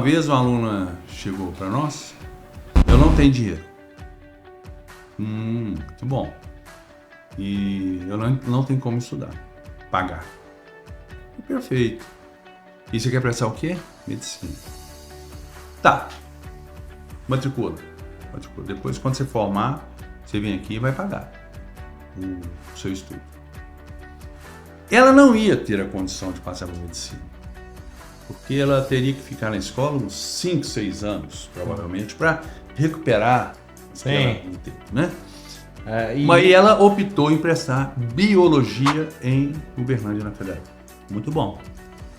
Uma vez uma aluna chegou para nós, eu não tenho dinheiro. Muito bom. E eu não tenho como estudar, pagar. Perfeito. E você quer prestar o quê? Medicina. Tá. Matricula. Depois, quando você formar, você vem aqui e vai pagar o seu estudo. Ela não ia ter a condição de passar para medicina, porque ela teria que ficar na escola uns 5, 6 anos, provavelmente, para recuperar o tempo, né? Mas ela optou em prestar biologia em Uberlândia na Federal. Muito bom.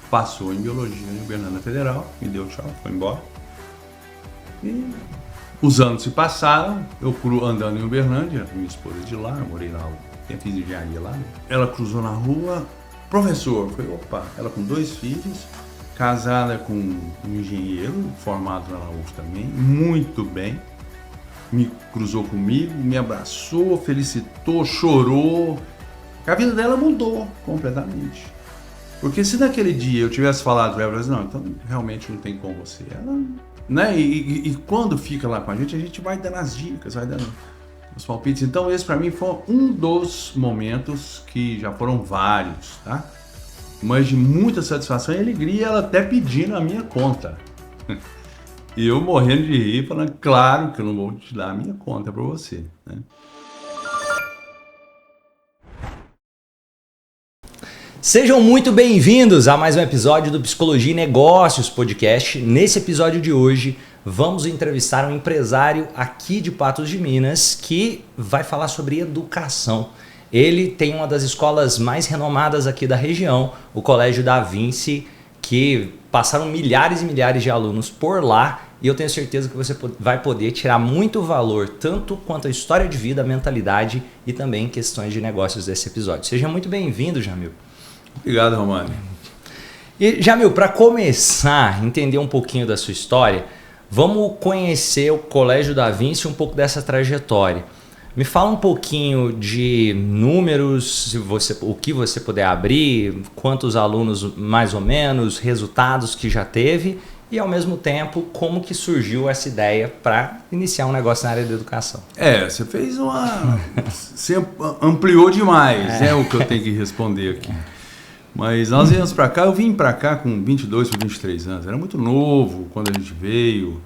Passou em biologia em Uberlândia na Federal, me deu tchau, foi embora. E os anos se passaram, eu andando em Uberlândia, minha esposa de lá, eu morei lá, eu fiz engenharia lá. Ela cruzou na rua, professor, eu falei, opa, ela com 2 filhos, casada com um engenheiro, formado na UF também, muito bem. Me cruzou comigo, me abraçou, felicitou, chorou. A vida dela mudou completamente. Porque se naquele dia eu tivesse falado para ela, não, então realmente não tem como você. Ela, né? E quando fica lá com a gente vai dando as dicas, vai dando os palpites. Então esse para mim foi um dos momentos, que já foram vários, tá? Mas de muita satisfação e alegria, ela até pedindo a minha conta. E eu morrendo de rir, falando, claro que eu não vou te dar a minha conta para você, né? Sejam muito bem-vindos a mais um episódio do Psicologia e Negócios Podcast. Nesse episódio de hoje, vamos entrevistar um empresário aqui de Patos de Minas que vai falar sobre educação. Ele tem uma das escolas mais renomadas aqui da região, o Colégio Da Vinci, que passaram milhares e milhares de alunos por lá, e eu tenho certeza que você vai poder tirar muito valor, tanto quanto a história de vida, a mentalidade e também questões de negócios desse episódio. Seja muito bem-vindo, Jamil. Obrigado, Romano. E, Jamil, para começar a entender um pouquinho da sua história, vamos conhecer o Colégio Da Vinci, um pouco dessa trajetória. Me fala um pouquinho de números, o que você puder abrir, quantos alunos mais ou menos, resultados que já teve e, ao mesmo tempo, como que surgiu essa ideia para iniciar um negócio na área da educação. Você fez você ampliou demais, o que eu tenho que responder aqui. Mas nós viemos para cá, eu vim para cá com 22 para 23 anos, era muito novo quando a gente veio,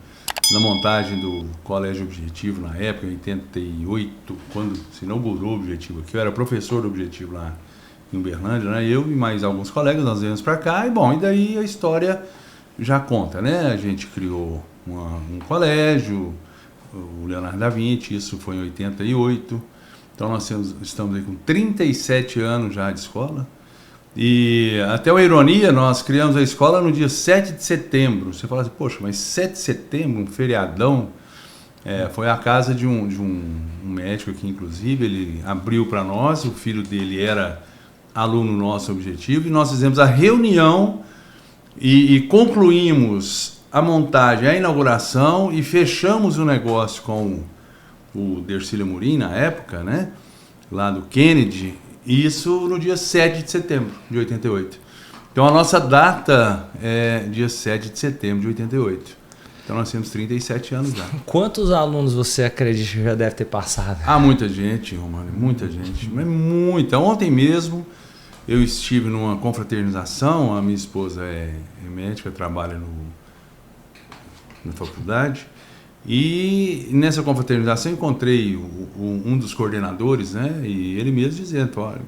na montagem do Colégio Objetivo na época, em 88, quando se inaugurou o Objetivo aqui. Eu era professor do Objetivo lá em Uberlândia, né? Eu e mais alguns colegas, nós viemos para cá, e daí a história já conta, né? A gente criou um colégio, o Leonardo da Vinci, isso foi em 88, então nós estamos aí com 37 anos já de escola. E até uma ironia, nós criamos a escola no dia 7 de setembro. Você fala assim, poxa, mas 7 de setembro, um feriadão, foi a casa de um médico aqui, inclusive, ele abriu para nós, o filho dele era aluno nosso Objetivo, e nós fizemos a reunião e concluímos a montagem, a inauguração, e fechamos o negócio com o Dercílio Amorim, na época, né, lá do Kennedy. Isso no dia 7 de setembro de 88. Então a nossa data é dia 7 de setembro de 88. Então nós temos 37 anos lá. Quantos alunos você acredita que já deve ter passado? Muita gente, Romano, muita gente. Mas muita. Ontem mesmo eu estive numa confraternização, a minha esposa é médica, trabalha na faculdade. E nessa confraternização encontrei um dos coordenadores, né? E ele mesmo dizendo, olha,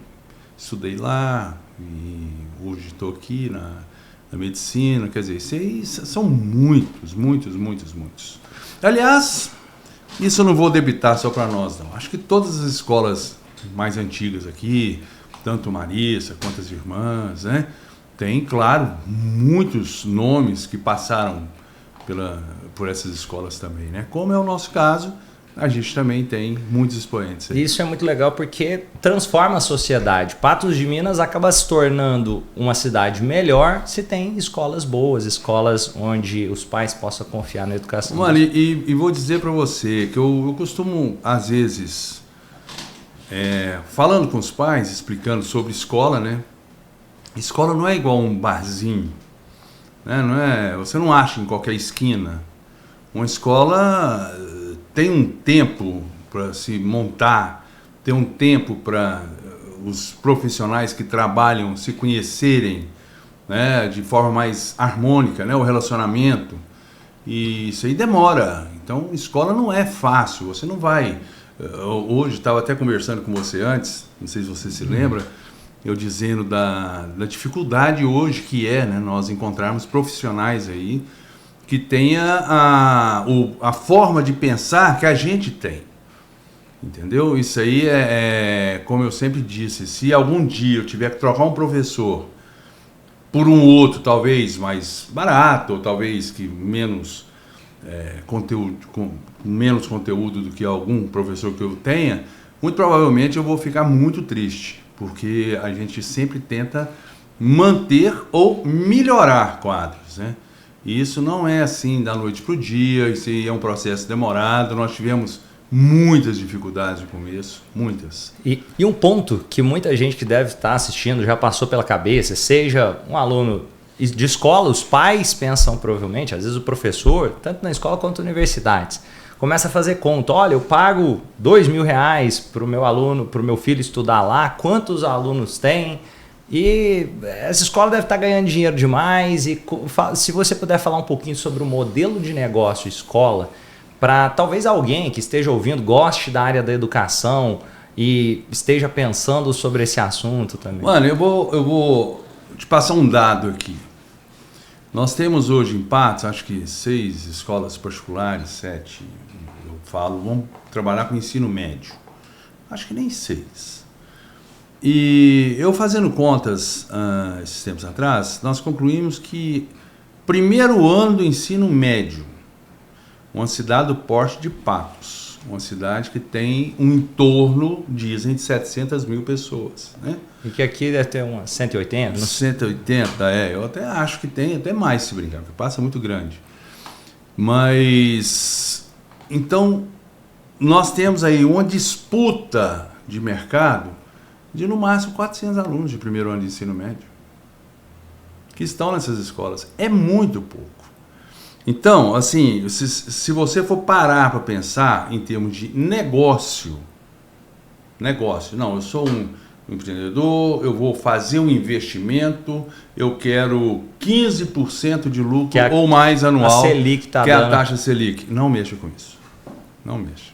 estudei lá e hoje estou aqui na medicina, quer dizer, são muitos. Aliás, isso eu não vou debitar só para nós, não. Acho que todas as escolas mais antigas aqui, tanto Marissa quanto as irmãs, né? Tem, claro, muitos nomes que passaram por essas escolas também, né? Como é o nosso caso, a gente também tem muitos expoentes aí. Isso é muito legal porque transforma a sociedade. Patos de Minas acaba se tornando uma cidade melhor se tem escolas boas, escolas onde os pais possam confiar na educação. Mano, e vou dizer para você que eu costumo, às vezes, falando com os pais, explicando sobre escola, né? Escola não é igual um barzinho. né? Você não acha em qualquer esquina. Uma escola tem um tempo para se montar, tem um tempo para os profissionais que trabalham se conhecerem, né, de forma mais harmônica, né, o relacionamento. E isso aí demora. Então, escola não é fácil. Você não vai... Hoje, estava até conversando com você antes, não sei se você se lembra, eu dizendo da dificuldade hoje que é, né, nós encontrarmos profissionais aí que tenha a forma de pensar que a gente tem. Entendeu? Isso aí como eu sempre disse, se algum dia eu tiver que trocar um professor por um outro, talvez mais barato, ou talvez que menos conteúdo, com menos conteúdo do que algum professor que eu tenha, muito provavelmente eu vou ficar muito triste, porque a gente sempre tenta manter ou melhorar quadros, né? E isso não é assim da noite para o dia, isso é um processo demorado. Nós tivemos muitas dificuldades no começo, muitas. E um ponto que muita gente que deve estar assistindo já passou pela cabeça, seja um aluno de escola, os pais pensam provavelmente, às vezes o professor, tanto na escola quanto nas universidades, começa a fazer conta, olha, eu pago R$2.000 para o meu aluno, para o meu filho estudar lá, quantos alunos tem? E essa escola deve estar ganhando dinheiro demais. E se você puder falar um pouquinho sobre o modelo de negócio escola, para talvez alguém que esteja ouvindo goste da área da educação e esteja pensando sobre esse assunto também. Mano, eu vou te passar um dado aqui. Nós temos hoje em Patos, acho que 6 escolas particulares, 7, eu falo, vamos trabalhar com ensino médio. Acho que nem 6. E eu fazendo contas esses tempos atrás, nós concluímos que primeiro ano do ensino médio, uma cidade do porte de Patos, uma cidade que tem um entorno, dizem, de 700 mil pessoas, né? E que aqui deve ter umas 180? 180, eu até acho que tem até mais se brincar, porque Patos é muito grande. Mas, então, nós temos aí uma disputa de mercado de no máximo 400 alunos de primeiro ano de ensino médio que estão nessas escolas. É muito pouco. Então, assim, se você for parar para pensar em termos de negócio, não, eu sou um empreendedor, eu vou fazer um investimento, eu quero 15% de lucro ou mais anual, a Selic tá que é a dando. taxa Selic. Não mexa com isso. Não mexa.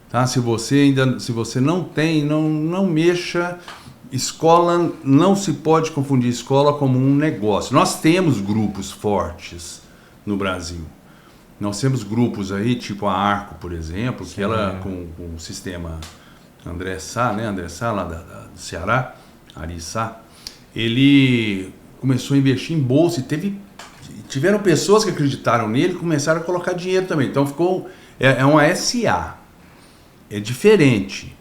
Tá? Se você não tem, não mexa. Escola, não se pode confundir escola como um negócio. Nós temos grupos fortes no Brasil. Nós temos grupos aí, tipo a Arco, por exemplo, que ela com o sistema André Sá, né? André Sá, lá do Ceará, Ari Sá, ele começou a investir em bolsa e tiveram pessoas que acreditaram nele e começaram a colocar dinheiro também. Então é uma SA. É diferente.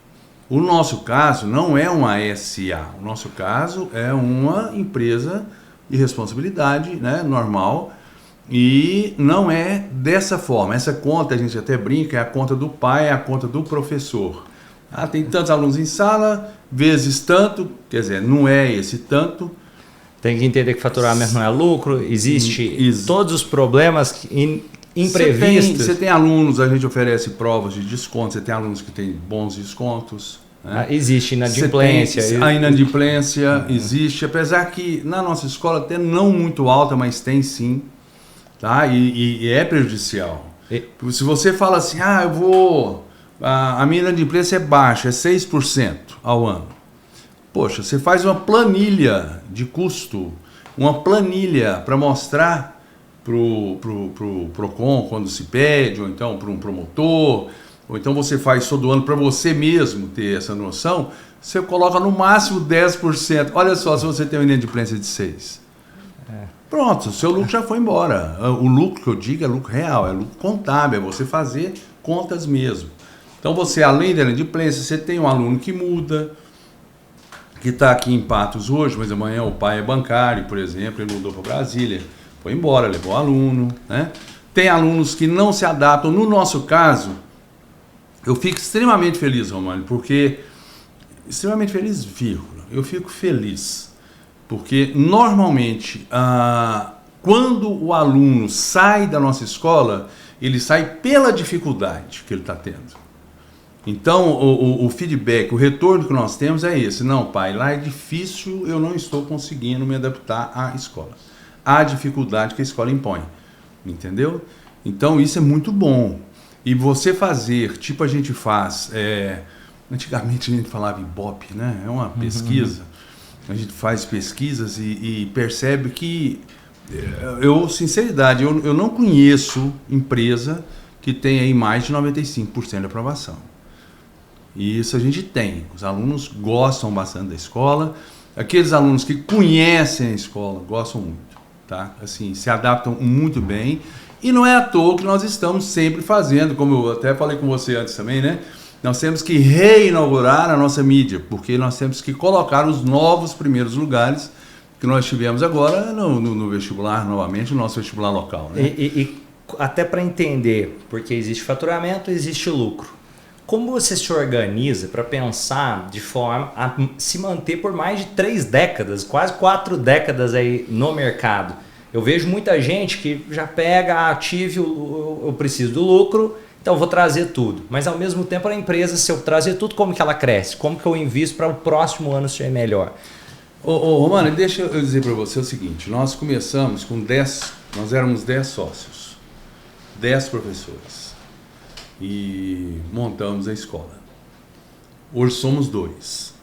O nosso caso não é uma SA. O nosso caso é uma empresa de responsabilidade, né, normal, e não é dessa forma. Essa conta, a gente até brinca, é a conta do pai, é a conta do professor. Tem tantos alunos em sala, vezes tanto, quer dizer, não é esse tanto. Tem que entender que faturamento não é lucro, existe todos os problemas imprevistos. Você tem alunos, a gente oferece provas de desconto, você tem alunos que têm bons descontos. Né? Existe inadimplência. A inadimplência existe, apesar que na nossa escola até não muito alta, mas tem sim, tá? E é prejudicial. Se você fala assim, a minha inadimplência é baixa, é 6% ao ano. Poxa, você faz uma planilha de custo, uma planilha para mostrar pro PROCON quando se pede, ou então para um promotor, ou então você faz todo ano para você mesmo ter essa noção, você coloca no máximo 10%. Olha só, se você tem uma inadimplência de 6%. Pronto, o seu lucro já foi embora. O lucro que eu digo é lucro real, é lucro contábil, é você fazer contas mesmo. Então você, além da inadimplência, você tem um aluno que muda, que está aqui em Patos hoje, mas amanhã o pai é bancário, por exemplo, ele mudou para Brasília, foi embora, levou o aluno, né? Tem alunos que não se adaptam. No nosso caso, eu fico extremamente feliz, Romano, porque... Extremamente feliz, vírgula. Eu fico feliz, porque normalmente, quando o aluno sai da nossa escola, ele sai pela dificuldade que ele está tendo. Então, o feedback, o retorno que nós temos é esse. Não, pai, lá é difícil, eu não estou conseguindo me adaptar à escola. A dificuldade que a escola impõe, entendeu? Então, isso é muito bom. E você fazer, tipo a gente faz, antigamente a gente falava Ibope, né? É uma pesquisa. A gente faz pesquisas e percebe que, sinceridade, eu não conheço empresa que tenha aí mais de 95% de aprovação. E isso a gente tem. Os alunos gostam bastante da escola. Aqueles alunos que conhecem a escola gostam muito, tá? Assim, se adaptam muito bem. E não é à toa que nós estamos sempre fazendo, como eu até falei com você antes também, né? Nós temos que reinaugurar a nossa mídia, porque nós temos que colocar os novos primeiros lugares que nós tivemos agora no vestibular, novamente, no nosso vestibular local, né? E até para entender, porque existe faturamento, existe lucro. Como você se organiza para pensar de forma a se manter por mais de 3 décadas, quase 4 décadas aí no mercado? Eu vejo muita gente que já pega, tive, eu preciso do lucro, então vou trazer tudo. Mas ao mesmo tempo a empresa, se eu trazer tudo, como que ela cresce? Como que eu invisto para o próximo ano ser melhor? Romano, deixa eu dizer para você o seguinte, nós começamos com 10, nós éramos 10 sócios, 10 professores. E montamos a escola. Hoje somos 2.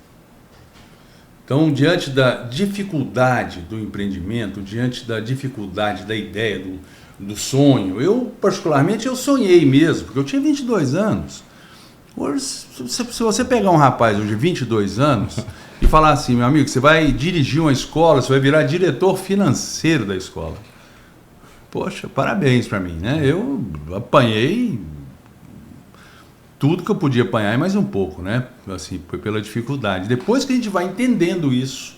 Então, diante da dificuldade do empreendimento, diante da dificuldade da ideia, do sonho, eu particularmente eu sonhei mesmo, porque eu tinha 22 anos. Hoje, se você pegar um rapaz hoje de 22 anos e falar assim, meu amigo, você vai dirigir uma escola, você vai virar diretor financeiro da escola. Poxa, parabéns para mim, né? Eu apanhei tudo que eu podia apanhar e mais um pouco, né? Assim, foi pela dificuldade. Depois que a gente vai entendendo isso,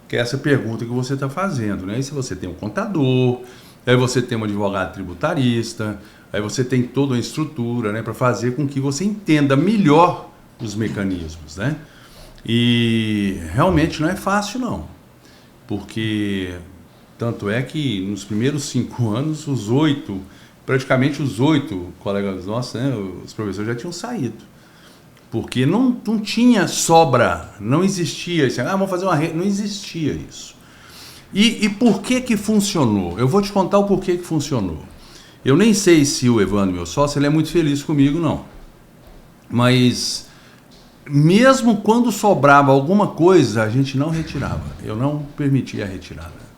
que é essa pergunta que você está fazendo, né? E se você tem um contador, aí você tem um advogado tributarista, aí você tem toda uma estrutura, né? Para fazer com que você entenda melhor os mecanismos, né? E realmente não é fácil, não. Porque tanto é que nos primeiros 5 anos, praticamente os 8 colegas nossos, né, os professores já tinham saído. Porque não tinha sobra, não existia isso. Vamos fazer uma rede. Não existia isso. E por que funcionou? Eu vou te contar o porquê que funcionou. Eu nem sei se o Evandro, meu sócio, ele é muito feliz comigo, não. Mas mesmo quando sobrava alguma coisa, a gente não retirava. Eu não permitia a retirada.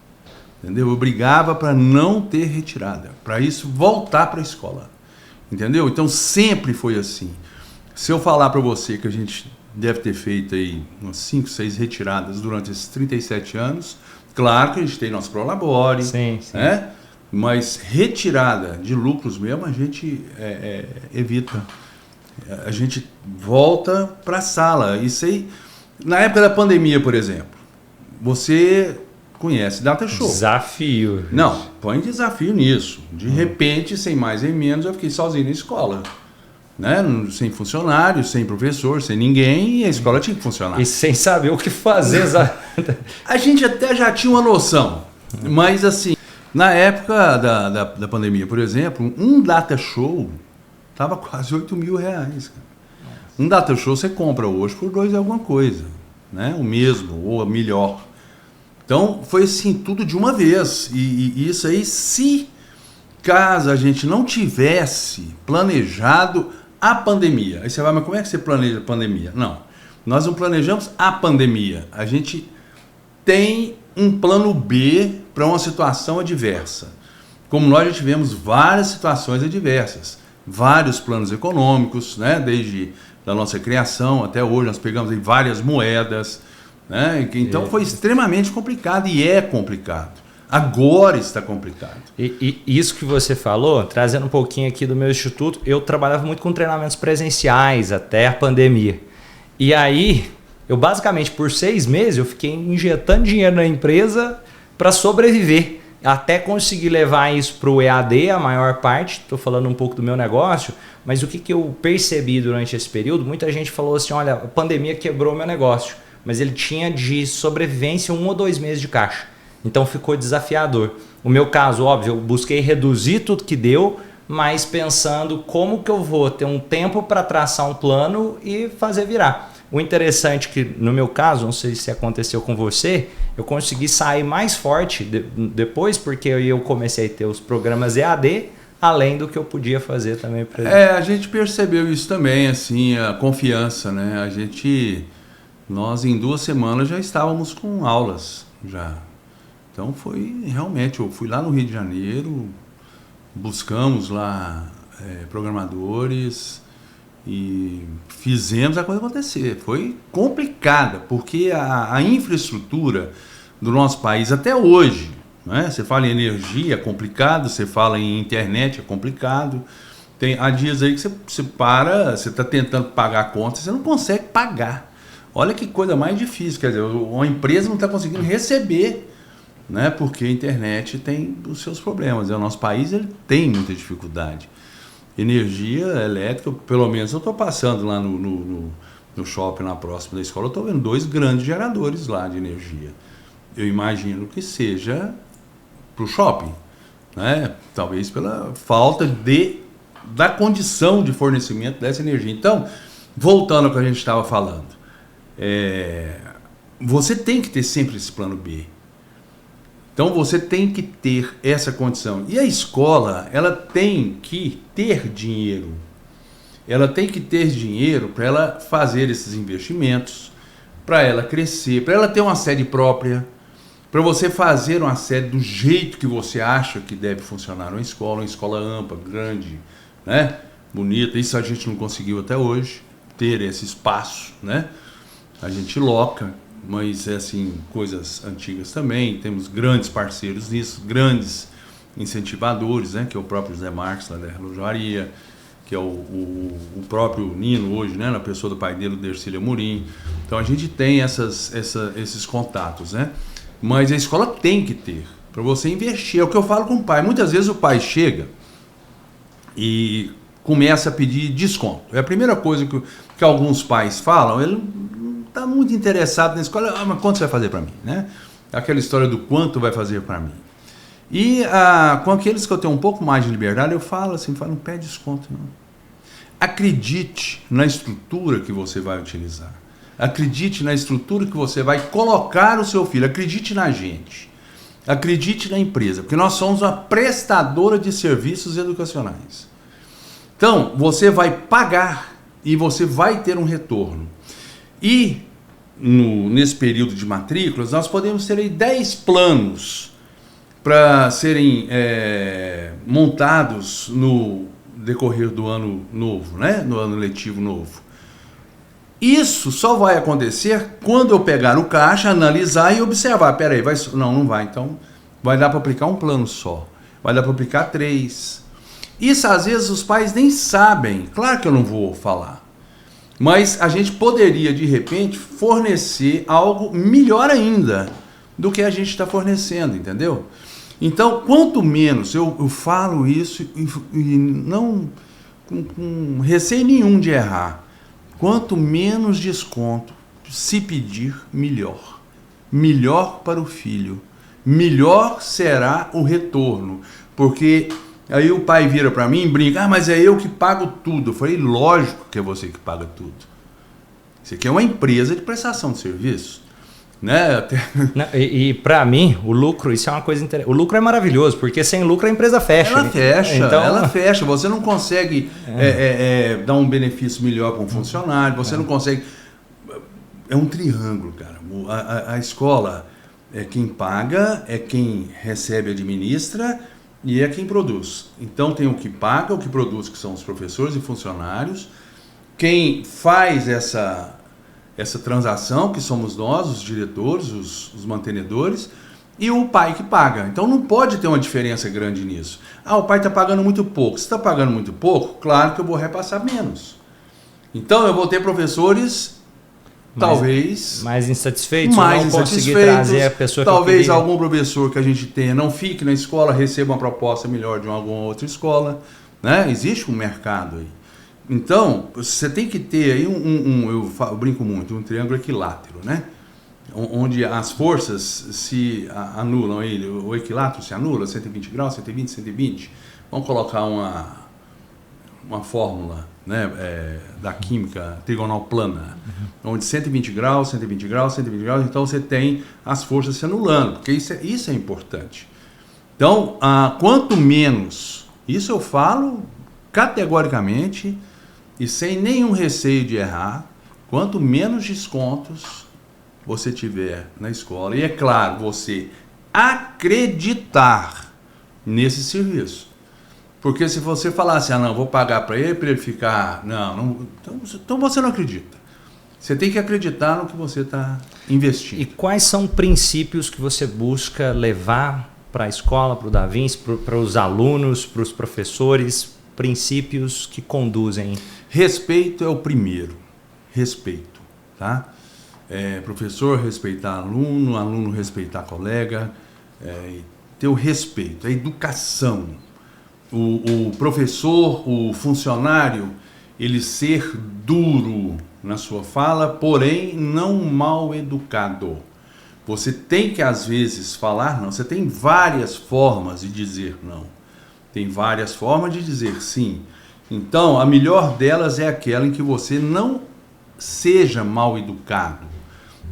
Entendeu? Eu brigava para não ter retirada, para isso voltar para a escola, entendeu? Então sempre foi assim. Se eu falar para você que a gente deve ter feito aí umas 5, 6 retiradas durante esses 37 anos, claro que a gente tem nosso prolabore, sim. Né? Mas retirada de lucros mesmo a gente evita. A gente volta para a sala. Isso aí, na época da pandemia, por exemplo, você conhece Data Show. Desafio. Não, põe desafio nisso. De repente, sem mais nem menos, eu fiquei sozinho na escola. Né? Sem funcionário, sem professor, sem ninguém, e a escola tinha que funcionar. E sem saber o que fazer. A gente até já tinha uma noção, mas assim, na época da pandemia, por exemplo, um Data Show estava quase R$8.000. Cara. Um Data Show você compra hoje por 2 alguma coisa, né? O mesmo, ou melhor. Então, foi assim, tudo de uma vez. E isso aí, se caso a gente não tivesse planejado a pandemia. Aí você vai, mas como é que você planeja a pandemia? Não, nós não planejamos a pandemia. A gente tem um plano B para uma situação adversa. Como nós já tivemos várias situações adversas. Vários planos econômicos, né? Desde a nossa criação até hoje, nós pegamos aí várias moedas. Né? Então foi extremamente complicado e é complicado. Agora está complicado. E isso que você falou, trazendo um pouquinho aqui do meu instituto, eu trabalhava muito com treinamentos presenciais até a pandemia. E aí, eu basicamente por 6 meses, eu fiquei injetando dinheiro na empresa para sobreviver. Até conseguir levar isso para o EAD, a maior parte, estou falando um pouco do meu negócio, mas o que eu percebi durante esse período, muita gente falou assim, olha, a pandemia quebrou meu negócio. Mas ele tinha de sobrevivência 1 ou 2 meses de caixa. Então ficou desafiador. O meu caso, óbvio, eu busquei reduzir tudo que deu, mas pensando como que eu vou ter um tempo para traçar um plano e fazer virar. O interessante é que, no meu caso, não sei se aconteceu com você, eu consegui sair mais forte depois, porque eu comecei a ter os programas EAD, além do que eu podia fazer também. A gente percebeu isso também, assim, a confiança, né? Nós em 2 semanas já estávamos com aulas, já. Então foi realmente, eu fui lá no Rio de Janeiro, buscamos lá programadores e fizemos a coisa acontecer. Foi complicada, porque a infraestrutura do nosso país até hoje, né? Você fala em energia, é complicado, você fala em internet, é complicado. Há dias aí que você está tentando pagar a conta, você não consegue pagar. Olha que coisa mais difícil, quer dizer, uma empresa não está conseguindo receber, né? Porque a internet tem os seus problemas. O nosso país ele tem muita dificuldade. Energia elétrica, pelo menos eu estou passando lá no shopping, lá próximo da escola, eu estou vendo 2 grandes geradores lá de energia. Eu imagino que seja para o shopping, né? Talvez pela falta da condição de fornecimento dessa energia. Então, voltando ao que a gente estava falando, você tem que ter sempre esse plano B. Então você tem que ter essa condição. E a escola, ela tem que ter dinheiro. Ela tem que ter dinheiro para ela fazer esses investimentos, para ela crescer, para ela ter uma sede própria, para você fazer uma sede do jeito que você acha que deve funcionar uma escola ampla, grande, né? Bonita. Isso a gente não conseguiu até hoje, ter esse espaço, né? A gente loca, mas é assim, coisas antigas também, temos grandes parceiros nisso, grandes incentivadores, né? Que é o próprio José Marques lá da relojoaria, que é o próprio Nino hoje, né? Na pessoa do pai dele, o Dercílio Amorim. Então a gente tem esses contatos, né? Mas a escola tem que ter, para você investir. É o que eu falo com o pai. Muitas vezes o pai chega e começa a pedir desconto. É a primeira coisa que alguns pais falam, ele não está muito interessado na escola. Mas quanto você vai fazer para mim, né? Aquela história do quanto vai fazer para mim. E com aqueles que eu tenho um pouco mais de liberdade, eu falo assim, não pede desconto não. Acredite na estrutura que você vai utilizar. Acredite na estrutura que você vai colocar o seu filho. Acredite na gente. Acredite na empresa. Porque nós somos uma prestadora de serviços educacionais. Então, você vai pagar e você vai ter um retorno. E, nesse período de matrículas, nós podemos ter aí 10 planos para serem montados no decorrer do ano novo, né? No ano letivo novo. Isso só vai acontecer quando eu pegar no caixa, analisar e observar. Peraí, não vai. Então, vai dar para aplicar um plano só. Vai dar para aplicar 3. Isso, às vezes, os pais nem sabem. Claro que eu não vou falar. Mas a gente poderia, de repente, fornecer algo melhor ainda do que a gente está fornecendo, entendeu? Então, quanto menos eu falo isso e não com receio nenhum de errar, quanto menos desconto se pedir, melhor. Melhor para o filho. Melhor será o retorno. Porque aí o pai vira para mim e brinca, mas é eu que pago tudo. Eu falei, lógico que é você que paga tudo. Isso aqui é uma empresa de prestação de serviço. Né? E para mim, o lucro, isso é uma coisa interessante. O lucro é maravilhoso, porque sem lucro a empresa fecha. Ela fecha. Você não consegue dar um benefício melhor para um funcionário, você não consegue. É um triângulo, cara. A escola é quem paga, é quem recebe, administra e é quem produz. Então tem o que paga, o que produz, que são os professores e funcionários. Quem faz essa transação, que somos nós, os diretores, os mantenedores, e o pai que paga. Então não pode ter uma diferença grande nisso. O pai está pagando muito pouco. Se está pagando muito pouco, claro que eu vou repassar menos. Então eu vou ter professores, talvez... mais insatisfeitos, não conseguir trazer a pessoa que talvez algum professor que a gente tenha não fique na escola, receba uma proposta melhor de alguma outra escola. Né? Existe um mercado aí. Então, você tem que ter aí eu brinco muito, um triângulo equilátero, né? onde as forças se anulam, o equilátero se anula, 120 graus, 120, 120. Vamos colocar uma fórmula, né, da química trigonal plana, onde 120 graus, 120 graus, 120 graus, então você tem as forças se anulando, porque isso é importante. Então, quanto menos, isso eu falo categoricamente e sem nenhum receio de errar, quanto menos descontos você tiver na escola, e é claro, você acreditar nesse serviço. Porque se você falar assim, não, vou pagar para ele ficar... Não, então você não acredita. Você tem que acreditar no que você está investindo. E quais são princípios que você busca levar para a escola, para o Da Vinci, para os alunos, para os professores, princípios que conduzem? Respeito é o primeiro. Respeito, tá? Professor respeitar aluno, aluno respeitar colega, ter o respeito, a educação. O professor, o funcionário, ele ser duro na sua fala, porém não mal educado. Você tem que às vezes falar não, você tem várias formas de dizer não. Tem várias formas de dizer sim. Então, a melhor delas é aquela em que você não seja mal educado.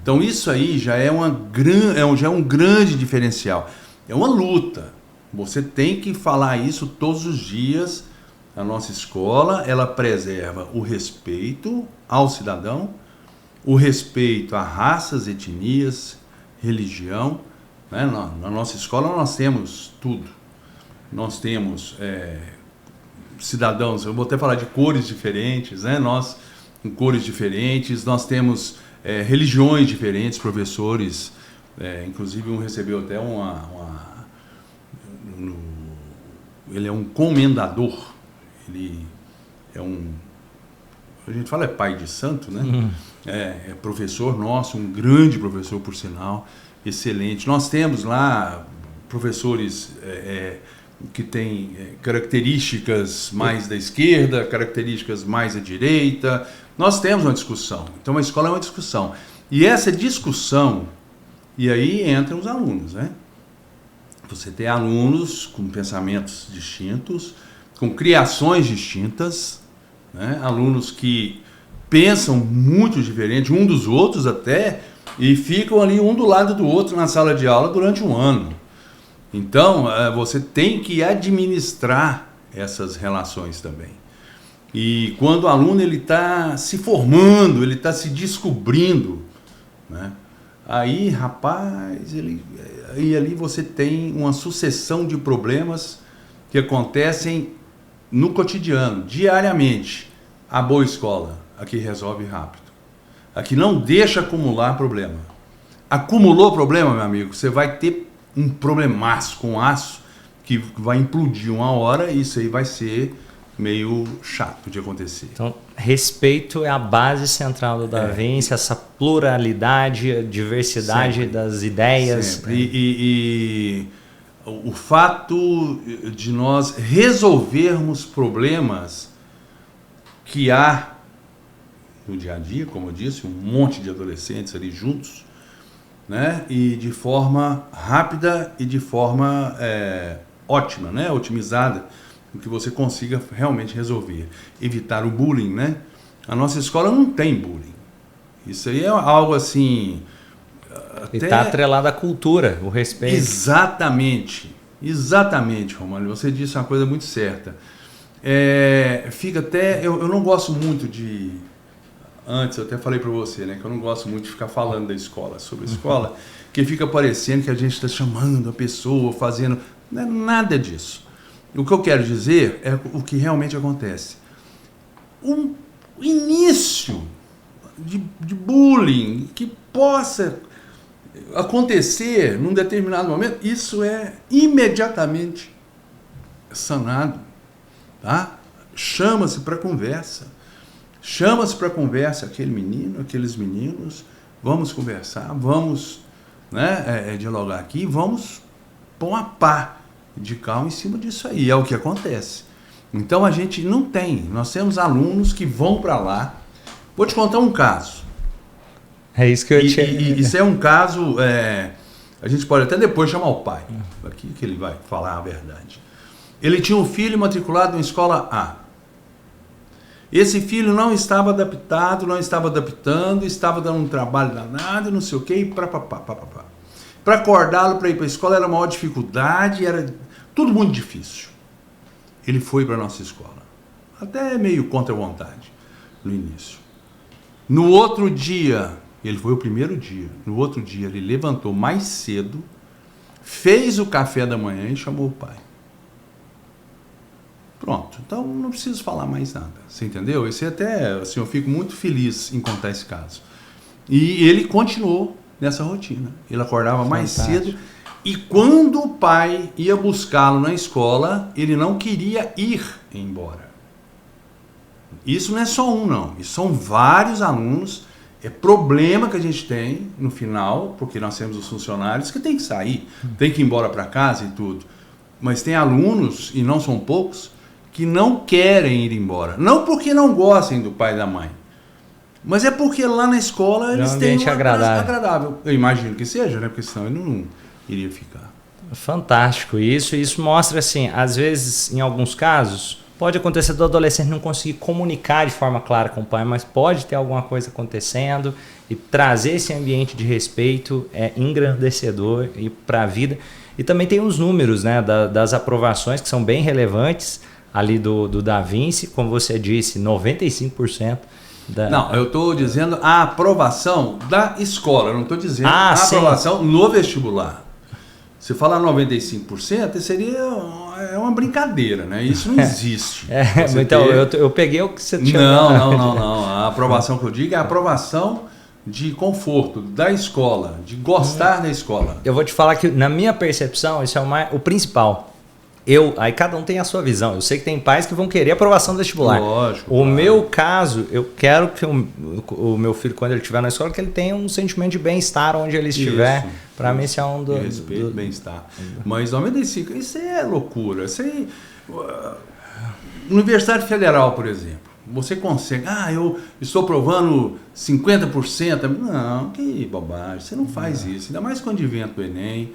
Então isso aí já é um grande diferencial. É uma luta. Você tem que falar isso todos os dias. A nossa escola, ela preserva o respeito ao cidadão, o respeito a raças, etnias, religião. Né? Na nossa escola nós temos tudo. Nós temos cidadãos, eu vou até falar de cores diferentes, né? Nós com cores diferentes, nós temos religiões diferentes, professores, inclusive um recebeu até ele é um comendador, ele é a gente fala pai de santo, né? É professor nosso, um grande professor por sinal, excelente. Nós temos lá professores que têm características mais da esquerda, características mais da direita. Nós temos uma discussão. Então a escola é uma discussão. E essa discussão, e aí entram os alunos, né? Você tem alunos com pensamentos distintos, com criações distintas, né? Alunos que pensam muito diferente um dos outros até, e ficam ali um do lado do outro na sala de aula durante um ano. Então, você tem que administrar essas relações também. E quando o aluno está se formando, ele está se descobrindo, né? Aí, rapaz, ali você tem uma sucessão de problemas que acontecem no cotidiano, diariamente. A boa escola, aqui resolve rápido. Aqui não deixa acumular problema. Acumulou problema, meu amigo, você vai ter um problemaço com aço que vai implodir uma hora, e isso aí vai ser meio chato de acontecer. Então, respeito é a base central do Da Vinci, essa pluralidade, a diversidade sempre, das ideias. Sempre. E o fato de nós resolvermos problemas que há no dia a dia, como eu disse, um monte de adolescentes ali juntos, né? E de forma rápida e de forma ótima, né? Otimizada, que você consiga realmente resolver. Evitar o bullying, né? A nossa escola não tem bullying. Isso aí é algo assim... E está atrelado à cultura, o respeito. Exatamente, Romano. Você disse uma coisa muito certa. Fica até... Eu não gosto muito de... Antes eu até falei para você, né? Que eu não gosto muito de ficar falando da escola, sobre a escola, que fica parecendo que a gente está chamando a pessoa, fazendo... Não é nada disso. O que eu quero dizer é o que realmente acontece. Um início de bullying que possa acontecer num determinado momento, isso é imediatamente sanado, tá? Chama-se para conversa. Chama-se para conversa aquele menino, aqueles meninos, vamos conversar, vamos, né, dialogar aqui, vamos pôr uma pá de calma em cima disso aí, é o que acontece. Então a gente não tem, nós temos alunos que vão para lá. Vou te contar um caso. É isso que eu tinha. Isso é um caso, a gente pode até depois chamar o pai, aqui que ele vai falar a verdade. Ele tinha um filho matriculado na escola A. Esse filho não estava adaptado, não estava adaptando, estava dando um trabalho danado, não sei o quê, e papapá. Para acordá-lo para ir para a escola era a maior dificuldade, era tudo muito difícil. Ele foi para a nossa escola, até meio contra a vontade, no início. No outro dia, ele foi o primeiro dia, no outro dia ele levantou mais cedo, fez o café da manhã e chamou o pai. Pronto, então não preciso falar mais nada, você entendeu? Esse até, assim, eu fico muito feliz em contar esse caso. E ele continuou nessa rotina, ele acordava mais cedo e quando o pai ia buscá-lo na escola, ele não queria ir embora. Isso não é só um não, isso são vários alunos, é problema que a gente tem no final, porque nós temos os funcionários que tem que sair, tem que ir embora para casa e tudo, mas tem alunos, e não são poucos, que não querem ir embora. Não porque não gostem do pai e da mãe, mas é porque lá na escola eles têm um ambiente agradável. Eu imagino que seja, né? Porque senão ele não iria ficar. Fantástico. Isso mostra, assim, às vezes, em alguns casos, pode acontecer do adolescente não conseguir comunicar de forma clara com o pai, mas pode ter alguma coisa acontecendo e trazer esse ambiente de respeito é engrandecedor para a vida. E também tem os números, né, das aprovações que são bem relevantes ali do Da Vinci, como você disse, 95%. Não, eu estou dizendo a aprovação da escola, eu não estou dizendo a aprovação no vestibular. Se falar 95%, seria uma brincadeira, né? Isso não existe. Então, eu peguei o que você tinha. Não. A aprovação que eu digo é a aprovação de conforto da escola, de gostar da escola. Eu vou te falar que, na minha percepção, isso é o principal. Aí cada um tem a sua visão. Eu sei que tem pais que vão querer aprovação do vestibular. Lógico. O meu caso, eu quero que o meu filho, quando ele estiver na escola, que ele tenha um sentimento de bem-estar onde ele estiver. Para mim, isso é um do... Respeito, bem-estar. Mas 95, isso é loucura. Isso aí... Universidade Federal, por exemplo. Você consegue... eu estou provando 50%. Não, que bobagem. Você não faz isso. Ainda mais com o advento do Enem,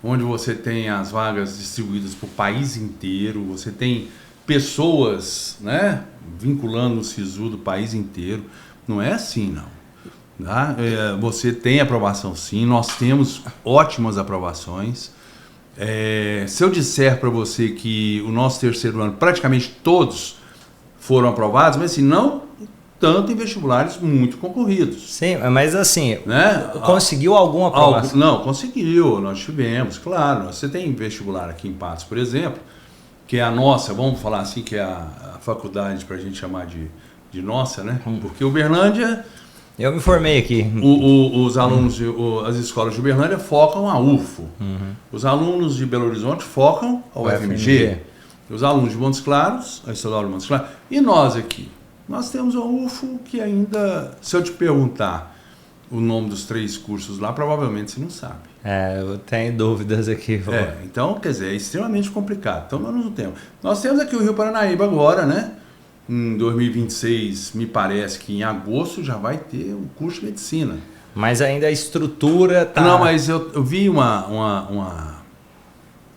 onde você tem as vagas distribuídas para o país inteiro, você tem pessoas, né, vinculando o SISU do país inteiro. Não é assim, não. Tá? Você tem aprovação sim, nós temos ótimas aprovações. Se eu disser para você que o nosso terceiro ano, praticamente todos foram aprovados, mas assim, não tanto em vestibulares muito concorridos. Sim, mas assim, né? Conseguiu alguma aprovação? Não, conseguiu, nós tivemos, claro. Você tem vestibular aqui em Patos, por exemplo, que é a nossa, vamos falar assim, que é a faculdade para a gente chamar de nossa, né? Porque Uberlândia... Eu me formei aqui. Os alunos, as escolas de Uberlândia focam a UFO. Os alunos de Belo Horizonte focam a UFMG. Os alunos de Montes Claros, a Estadual de Montes Claros. E nós aqui? Nós temos a UFO que ainda, se eu te perguntar o nome dos 3 cursos lá, provavelmente você não sabe. Eu tenho dúvidas aqui. Então, quer dizer, é extremamente complicado. Então, nós não temos. Nós temos aqui o Rio Paranaíba agora, né? Em 2026, me parece que em agosto já vai ter o curso de medicina. Mas ainda a estrutura tá... Não, mas eu vi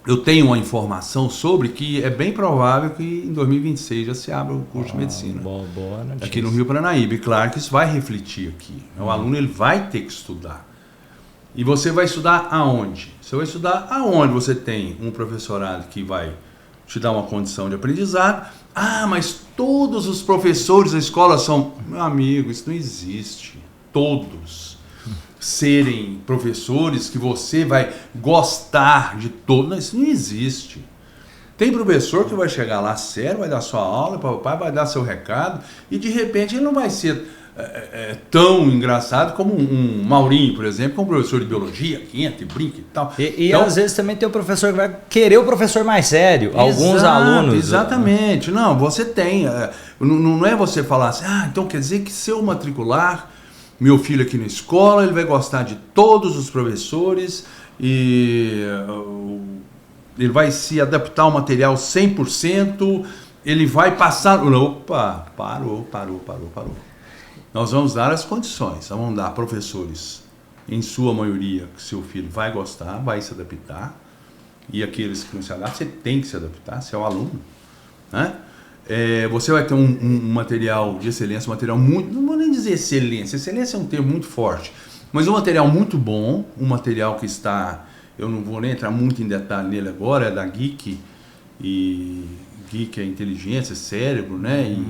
eu tenho uma informação sobre que é bem provável que em 2026 já se abra o curso de medicina. Boa notícia. Aqui no Rio Paranaíba. E claro que isso vai refletir aqui. O aluno ele vai ter que estudar. E você vai estudar aonde? Você vai estudar aonde você tem um professorado que vai te dar uma condição de aprendizado. Mas todos os professores da escola são... Meu amigo, isso não existe. Todos serem professores que você vai gostar de todos. Isso não existe. Tem professor que vai chegar lá sério, vai dar sua aula, papai vai dar seu recado e de repente ele não vai ser tão engraçado como um Maurinho, por exemplo, que é um professor de biologia, que entra e brinca e tal. E então, às vezes também tem o professor que vai querer o professor mais sério. Alguns alunos... Exatamente. Não, você tem... Não é você falar assim, então quer dizer que se eu matricular meu filho aqui na escola, ele vai gostar de todos os professores e ele vai se adaptar ao material 100%, ele vai passar... Opa, parou. Nós vamos dar as condições, vamos dar professores, em sua maioria, que seu filho vai gostar, vai se adaptar, e aqueles que não se adaptam, você tem que se adaptar, você é o aluno, né? Você vai ter um material de excelência, um material muito, não vou nem dizer excelência é um termo muito forte, mas um material muito bom, um material que está, eu não vou nem entrar muito em detalhe nele agora, é da Geek, e Geek é inteligência, cérebro, né? E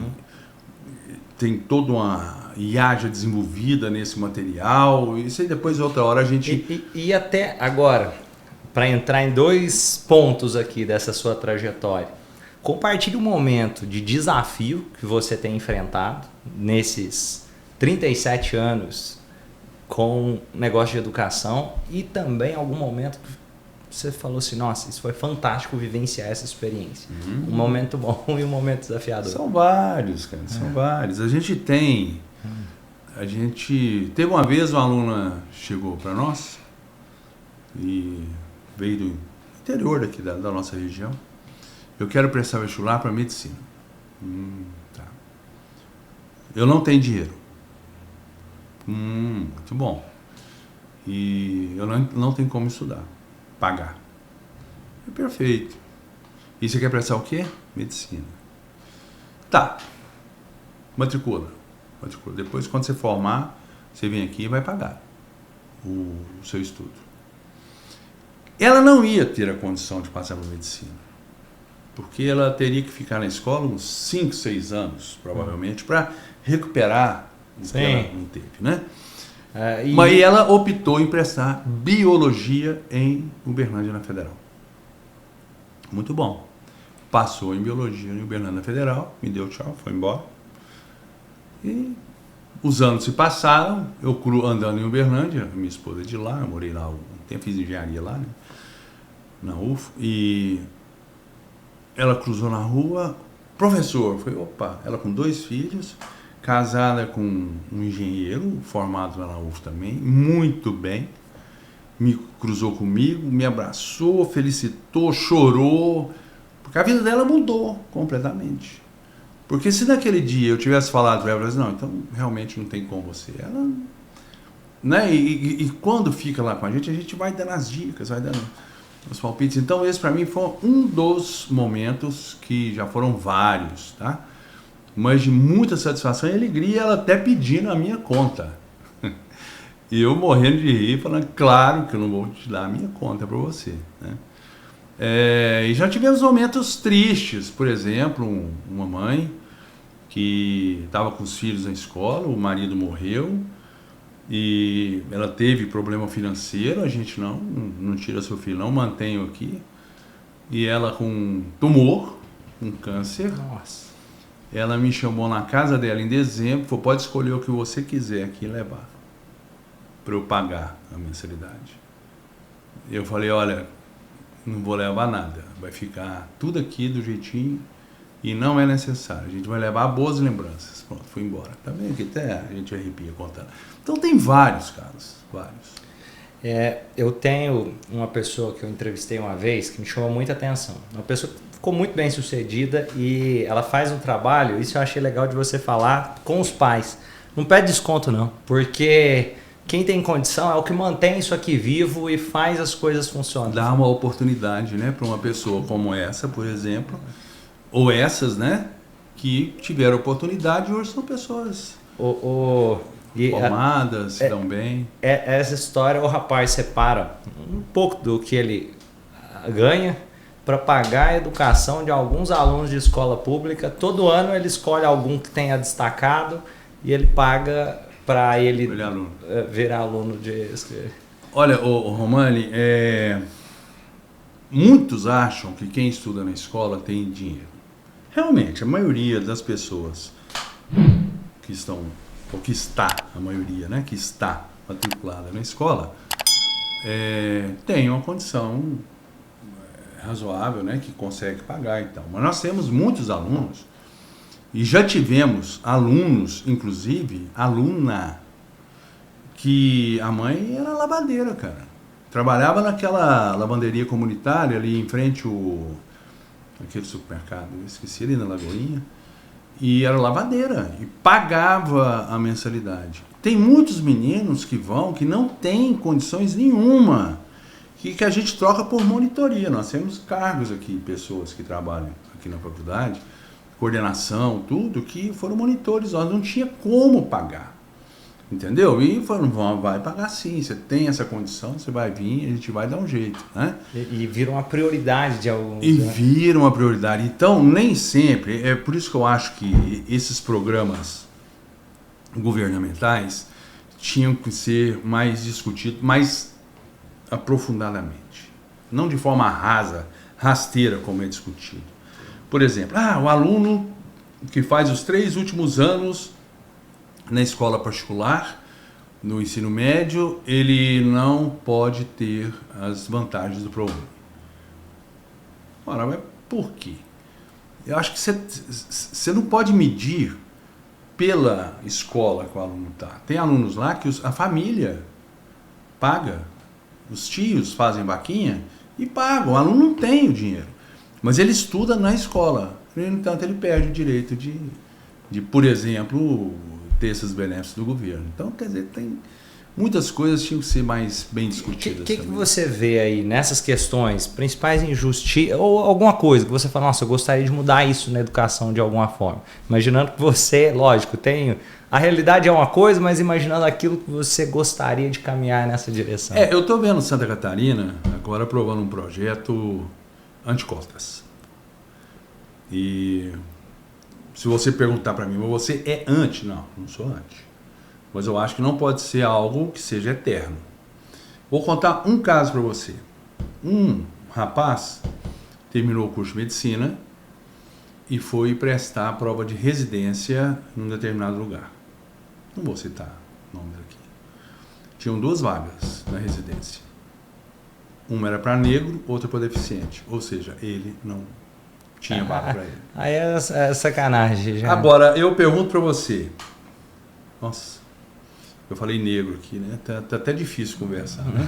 tem toda uma IA já desenvolvida nesse material, isso aí depois outra hora a gente... E até agora, para entrar em 2 pontos aqui dessa sua trajetória, compartilhe um momento de desafio que você tem enfrentado nesses 37 anos com negócio de educação e também algum momento que você falou assim, nossa, isso foi fantástico vivenciar essa experiência. Um momento bom e um momento desafiador. São vários, cara, são vários. A gente teve uma vez uma aluna chegou para nós e veio do interior daqui da nossa região. Eu quero prestar vestibular para medicina. Tá. Eu não tenho dinheiro. Muito bom. E eu não tenho como estudar, pagar. Perfeito. E você quer prestar o quê? Medicina. Tá. Matricula. Depois, quando você formar, você vem aqui e vai pagar o seu estudo. Ela não ia ter a condição de passar para medicina, porque ela teria que ficar na escola uns 5, 6 anos, provavelmente, para recuperar o que ela não teve, né? Mas ela optou em prestar biologia em Uberlândia na Federal. Muito bom. Passou em biologia em Uberlândia na Federal, me deu tchau, foi embora. E os anos se passaram, eu andando em Uberlândia, minha esposa é de lá, eu morei lá um tempo, fiz engenharia lá, né? Na UFO, e ela cruzou na rua, professor, foi, opa, ela com 2 filhos, casada com um engenheiro, formado lá na UF também, muito bem, me cruzou comigo, me abraçou, felicitou, chorou, porque a vida dela mudou completamente. Porque se naquele dia eu tivesse falado para ela, assim, não, então realmente não tem como você, ela, né? E quando fica lá com a gente vai dando as dicas, vai dando os palpites. Então esse para mim foi um dos momentos, que já foram vários, tá? Mas de muita satisfação e alegria, ela até pedindo a minha conta. E eu morrendo de rir, falando, claro que eu não vou te dar a minha conta para você, né? E já tivemos momentos tristes, por exemplo, uma mãe que estava com os filhos na escola, o marido morreu e ela teve problema financeiro, a gente não tira seu filho, não, mantenho aqui, e ela com tumor, um câncer. Nossa. Ela me chamou na casa dela em dezembro, falou, pode escolher o que você quiser aqui e levar, para eu pagar a mensalidade. Eu falei, olha, não vou levar nada, vai ficar tudo aqui do jeitinho e não é necessário, a gente vai levar boas lembranças. Pronto, fui embora. Tá vendo que até a gente arrepia contando. Então tem vários casos, vários. Eu tenho uma pessoa que eu entrevistei uma vez que me chamou muita atenção. Uma pessoa que ficou muito bem sucedida e ela faz um trabalho, isso eu achei legal de você falar, com os pais. Não pede desconto não, porque quem tem condição é o que mantém isso aqui vivo e faz as coisas funcionarem. Dá uma oportunidade, né, para uma pessoa como essa, por exemplo, ou essas, né, que tiveram oportunidade e hoje são pessoas formadas, se dão bem. Essa história, o rapaz separa um pouco do que ele ganha para pagar a educação de alguns alunos de escola pública. Todo ano ele escolhe algum que tenha destacado e ele paga para ele virar aluno de... Olha, Romani, muitos acham que quem estuda na escola tem dinheiro. Realmente, a maioria das pessoas que estão, ou que está, a maioria, né, que está matriculada na escola, tem uma condição razoável, né, que consegue pagar e tal. Mas nós temos muitos alunos, e já tivemos alunos, inclusive, aluna, que a mãe era lavadeira, cara. Trabalhava naquela lavanderia comunitária ali em frente aquele supermercado, eu esqueci, ali na Lagoinha. e era lavadeira e pagava a mensalidade. Tem muitos meninos que vão que não têm condições nenhuma, que a gente troca por monitoria. Nós temos cargos aqui, pessoas que trabalham aqui na faculdade, coordenação, tudo, que foram monitores, nós não tinha como pagar. Entendeu? E falaram, vai pagar sim, você tem essa condição, você vai vir, a gente vai dar um jeito, né? E vira uma prioridade de alguns. E vira uma prioridade. Então, nem sempre, é por isso que eu acho que esses programas governamentais tinham que ser mais discutidos, mais aprofundadamente. Não de forma rasa, rasteira, como é discutido. Por exemplo, o aluno que faz os 3 últimos anos na escola particular, no ensino médio, ele não pode ter as vantagens do ProUni. Ora, mas por quê? Eu acho que você não pode medir pela escola que o aluno está. Tem alunos lá que a família paga, os tios fazem vaquinha e pagam. O aluno não tem o dinheiro, mas ele estuda na escola. No entanto, ele perde o direito de, por exemplo, ter esses benefícios do governo. Então, quer dizer, tem muitas coisas que tinham que ser mais bem discutidas. O que você vê aí nessas questões, principais injustiças, ou alguma coisa que você fala, nossa, eu gostaria de mudar isso na educação de alguma forma? Imaginando que você, lógico, a realidade é uma coisa, mas imaginando aquilo que você gostaria de caminhar nessa direção. Eu estou vendo Santa Catarina agora aprovando um projeto anticotas. E se você perguntar para mim, mas você é anti? Não sou anti. Mas eu acho que não pode ser algo que seja eterno. Vou contar um caso para você. Um rapaz terminou o curso de medicina e foi prestar a prova de residência em um determinado lugar. Não vou citar nomes aqui. Tinham 2 vagas na residência. Uma era para negro, outra para deficiente. Ou seja, ele não tinha vaga para ele. Aí é sacanagem. Já. Agora, eu pergunto para você. Nossa, eu falei negro aqui, né? Tá até difícil conversar, né?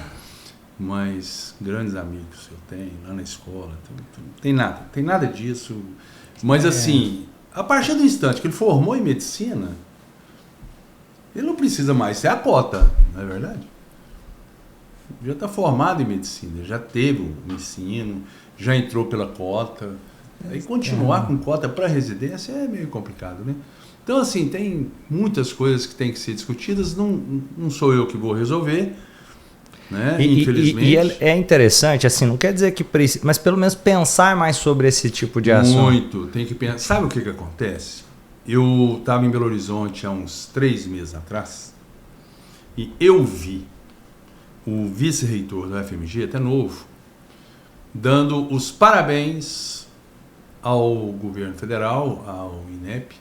Mas grandes amigos eu tenho lá na escola. Tem nada disso. Mas assim, a partir do instante que ele formou em medicina, ele não precisa mais ser a cota, não é verdade? Já está formado em medicina, já teve o ensino, já entrou pela cota. Aí continuar com cota para residência é meio complicado, né? Então, assim, tem muitas coisas que têm que ser discutidas, não sou eu que vou resolver, né? Infelizmente. E é interessante, assim, não quer dizer que precisa, mas pelo menos pensar mais sobre esse tipo de ação. Muito, tem que pensar. Sabe o que acontece? Eu estava em Belo Horizonte há uns 3 meses atrás e eu vi o vice-reitor da UFMG, até novo, dando os parabéns ao governo federal, ao INEP,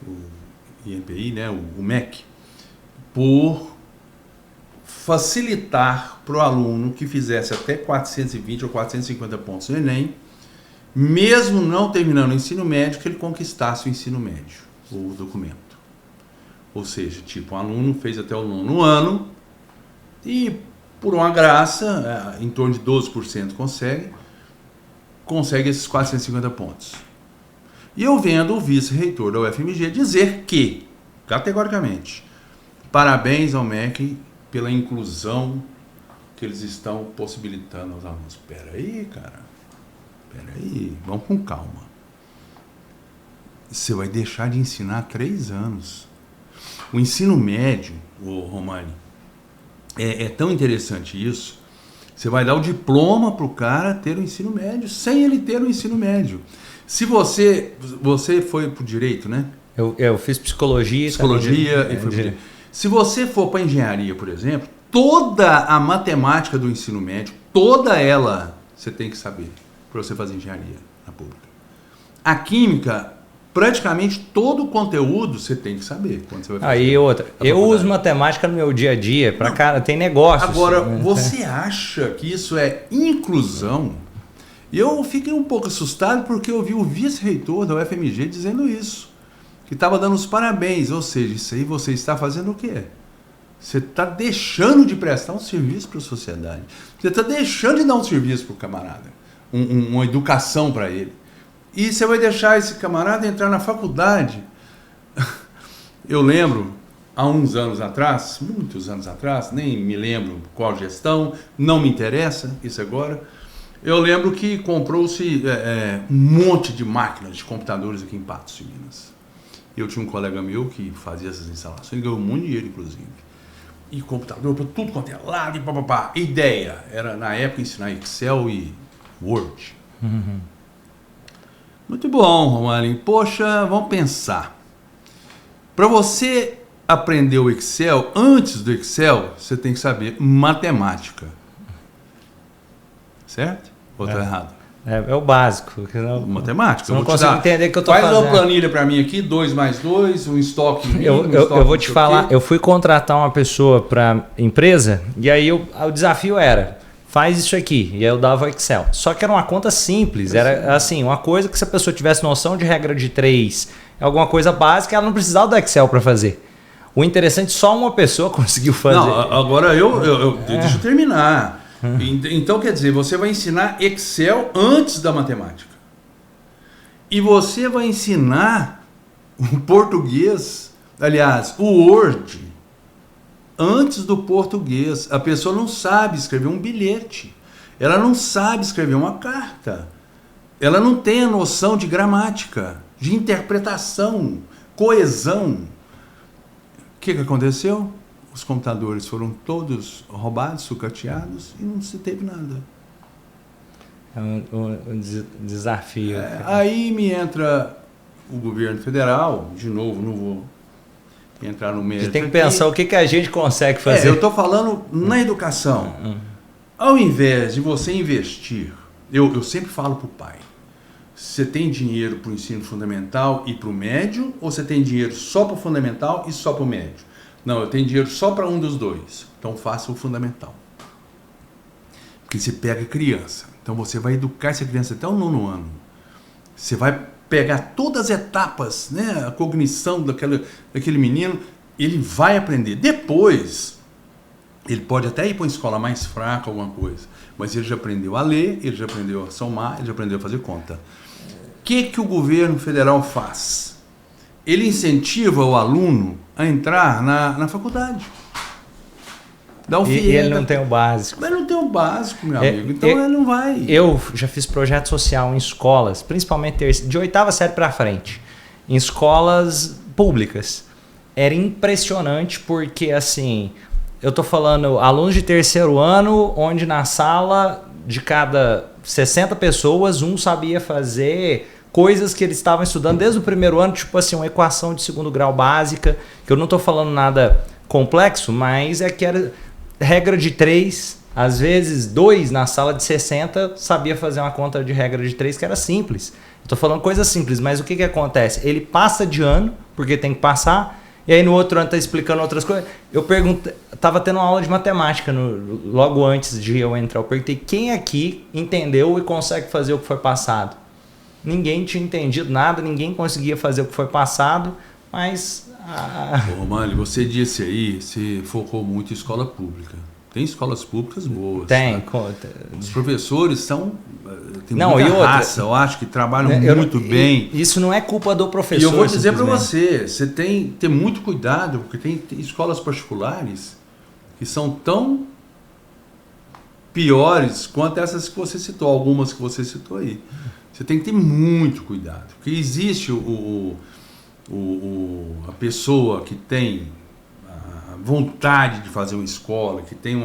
o INPI, né, o MEC, por facilitar para o aluno que fizesse até 420 ou 450 pontos no Enem, mesmo não terminando o ensino médio, que ele conquistasse o ensino médio, o documento. Ou seja, tipo, um aluno fez até o 9º ano e, por uma graça, em torno de 12% consegue esses 450 pontos. E eu vendo o vice-reitor da UFMG dizer que, categoricamente, parabéns ao MEC pela inclusão que eles estão possibilitando aos alunos. Espera aí, cara. Espera aí, vamos com calma. Você vai deixar de ensinar 3 anos. O ensino médio, Romani, é tão interessante isso. Você vai dar o diploma para o cara ter o ensino médio, sem ele ter o ensino médio. Se você foi para o direito, né? Eu fiz psicologia. Psicologia e foi para direito. Se você for para engenharia, por exemplo, toda a matemática do ensino médio, toda ela, você tem que saber para você fazer engenharia na pública. A química, praticamente todo o conteúdo você tem que saber quando você vai fazer. Aí outra, eu uso matemática no meu dia a dia, para cara, tem negócio. Agora, você acha que isso é inclusão? E eu fiquei um pouco assustado porque eu vi o vice-reitor da UFMG dizendo isso, que estava dando os parabéns, ou seja, isso aí você está fazendo o quê? Você está deixando de prestar um serviço para a sociedade, você está deixando de dar um serviço para o camarada, uma educação para ele. E você vai deixar esse camarada entrar na faculdade. Eu lembro, há uns anos atrás, muitos anos atrás, nem me lembro qual gestão, não me interessa isso agora. Eu lembro que comprou-se um monte de máquinas de computadores aqui em Patos de Minas. Eu tinha um colega meu que fazia essas instalações, ganhou muito dinheiro, inclusive. E computador para tudo quanto é lado e papapá. Ideia era, na época, ensinar Excel e Word. Uhum. Muito bom, Romarinho. Poxa, vamos pensar. Para você aprender o Excel, antes do Excel, você tem que saber matemática. Certo? Ou está errado? É o básico. Matemática. Eu não consigo entender o que eu estou fazendo. Faz uma planilha para mim aqui, 2 mais 2, um estoque. Eu vou te falar, eu fui contratar uma pessoa para empresa e aí o desafio era, faz isso aqui. E aí eu dava o Excel. Só que era uma conta simples. Era assim, uma coisa que se a pessoa tivesse noção de regra de 3, alguma coisa básica, ela não precisava do Excel para fazer. O interessante, só uma pessoa conseguiu fazer. Não, agora deixa eu terminar. Então, quer dizer, você vai ensinar Excel antes da matemática. E você vai ensinar o português, aliás, o Word, antes do português. A pessoa não sabe escrever um bilhete. Ela não sabe escrever uma carta. Ela não tem a noção de gramática, de interpretação, coesão. O que aconteceu? Os computadores foram todos roubados, sucateados e não se teve nada. É um desafio. Aí me entra o governo federal, de novo, não vou entrar no mérito. A gente tem que pensar o que a gente consegue fazer. Eu estou falando na educação. Ao invés de você investir, eu sempre falo para o pai, você tem dinheiro para o ensino fundamental e para o médio, ou você tem dinheiro só para o fundamental e só para o médio? Não, eu tenho dinheiro só para um dos dois. Então faça o fundamental. Porque você pega criança. Então você vai educar essa criança até o 9º ano. Você vai pegar todas as etapas, né? A cognição daquele menino, ele vai aprender. Depois, ele pode até ir para uma escola mais fraca, alguma coisa. Mas ele já aprendeu a ler, ele já aprendeu a somar, ele já aprendeu a fazer conta. O que o governo federal faz? Ele incentiva o aluno a entrar na faculdade. Dá um e ele não tem o básico. Mas não tem o básico, meu amigo. Então ele não vai. Eu já fiz projeto social em escolas, principalmente de 8ª série para frente, em escolas públicas. Era impressionante porque, assim, eu tô falando alunos de 3º ano, onde na sala de cada 60 pessoas, um sabia fazer coisas que eles estavam estudando desde o 1º ano, tipo assim, uma equação de 2º grau básica, que eu não estou falando nada complexo, mas é que era regra de 3, às vezes 2 na sala de 60 sabia fazer uma conta de regra de 3 que era simples. Estou falando coisa simples, mas o que acontece? Ele passa de ano, porque tem que passar, e aí no outro ano está explicando outras coisas. Eu perguntei, estava tendo uma aula de matemática logo antes de eu entrar, eu perguntei quem aqui entendeu e consegue fazer o que foi passado. Ninguém tinha entendido nada, ninguém conseguia fazer o que foi passado, mas... Ô, Mali, você disse aí, você focou muito em escola pública. Tem escolas públicas boas. Tem. Tá? Os professores têm muita raça, eu acho que trabalham muito bem. Isso não é culpa do professor. E eu vou dizer para você tem que ter muito cuidado, porque tem escolas particulares que são tão piores quanto essas que você citou, algumas que você citou aí. Você tem que ter muito cuidado, porque existe a pessoa que tem a vontade de fazer uma escola, que tem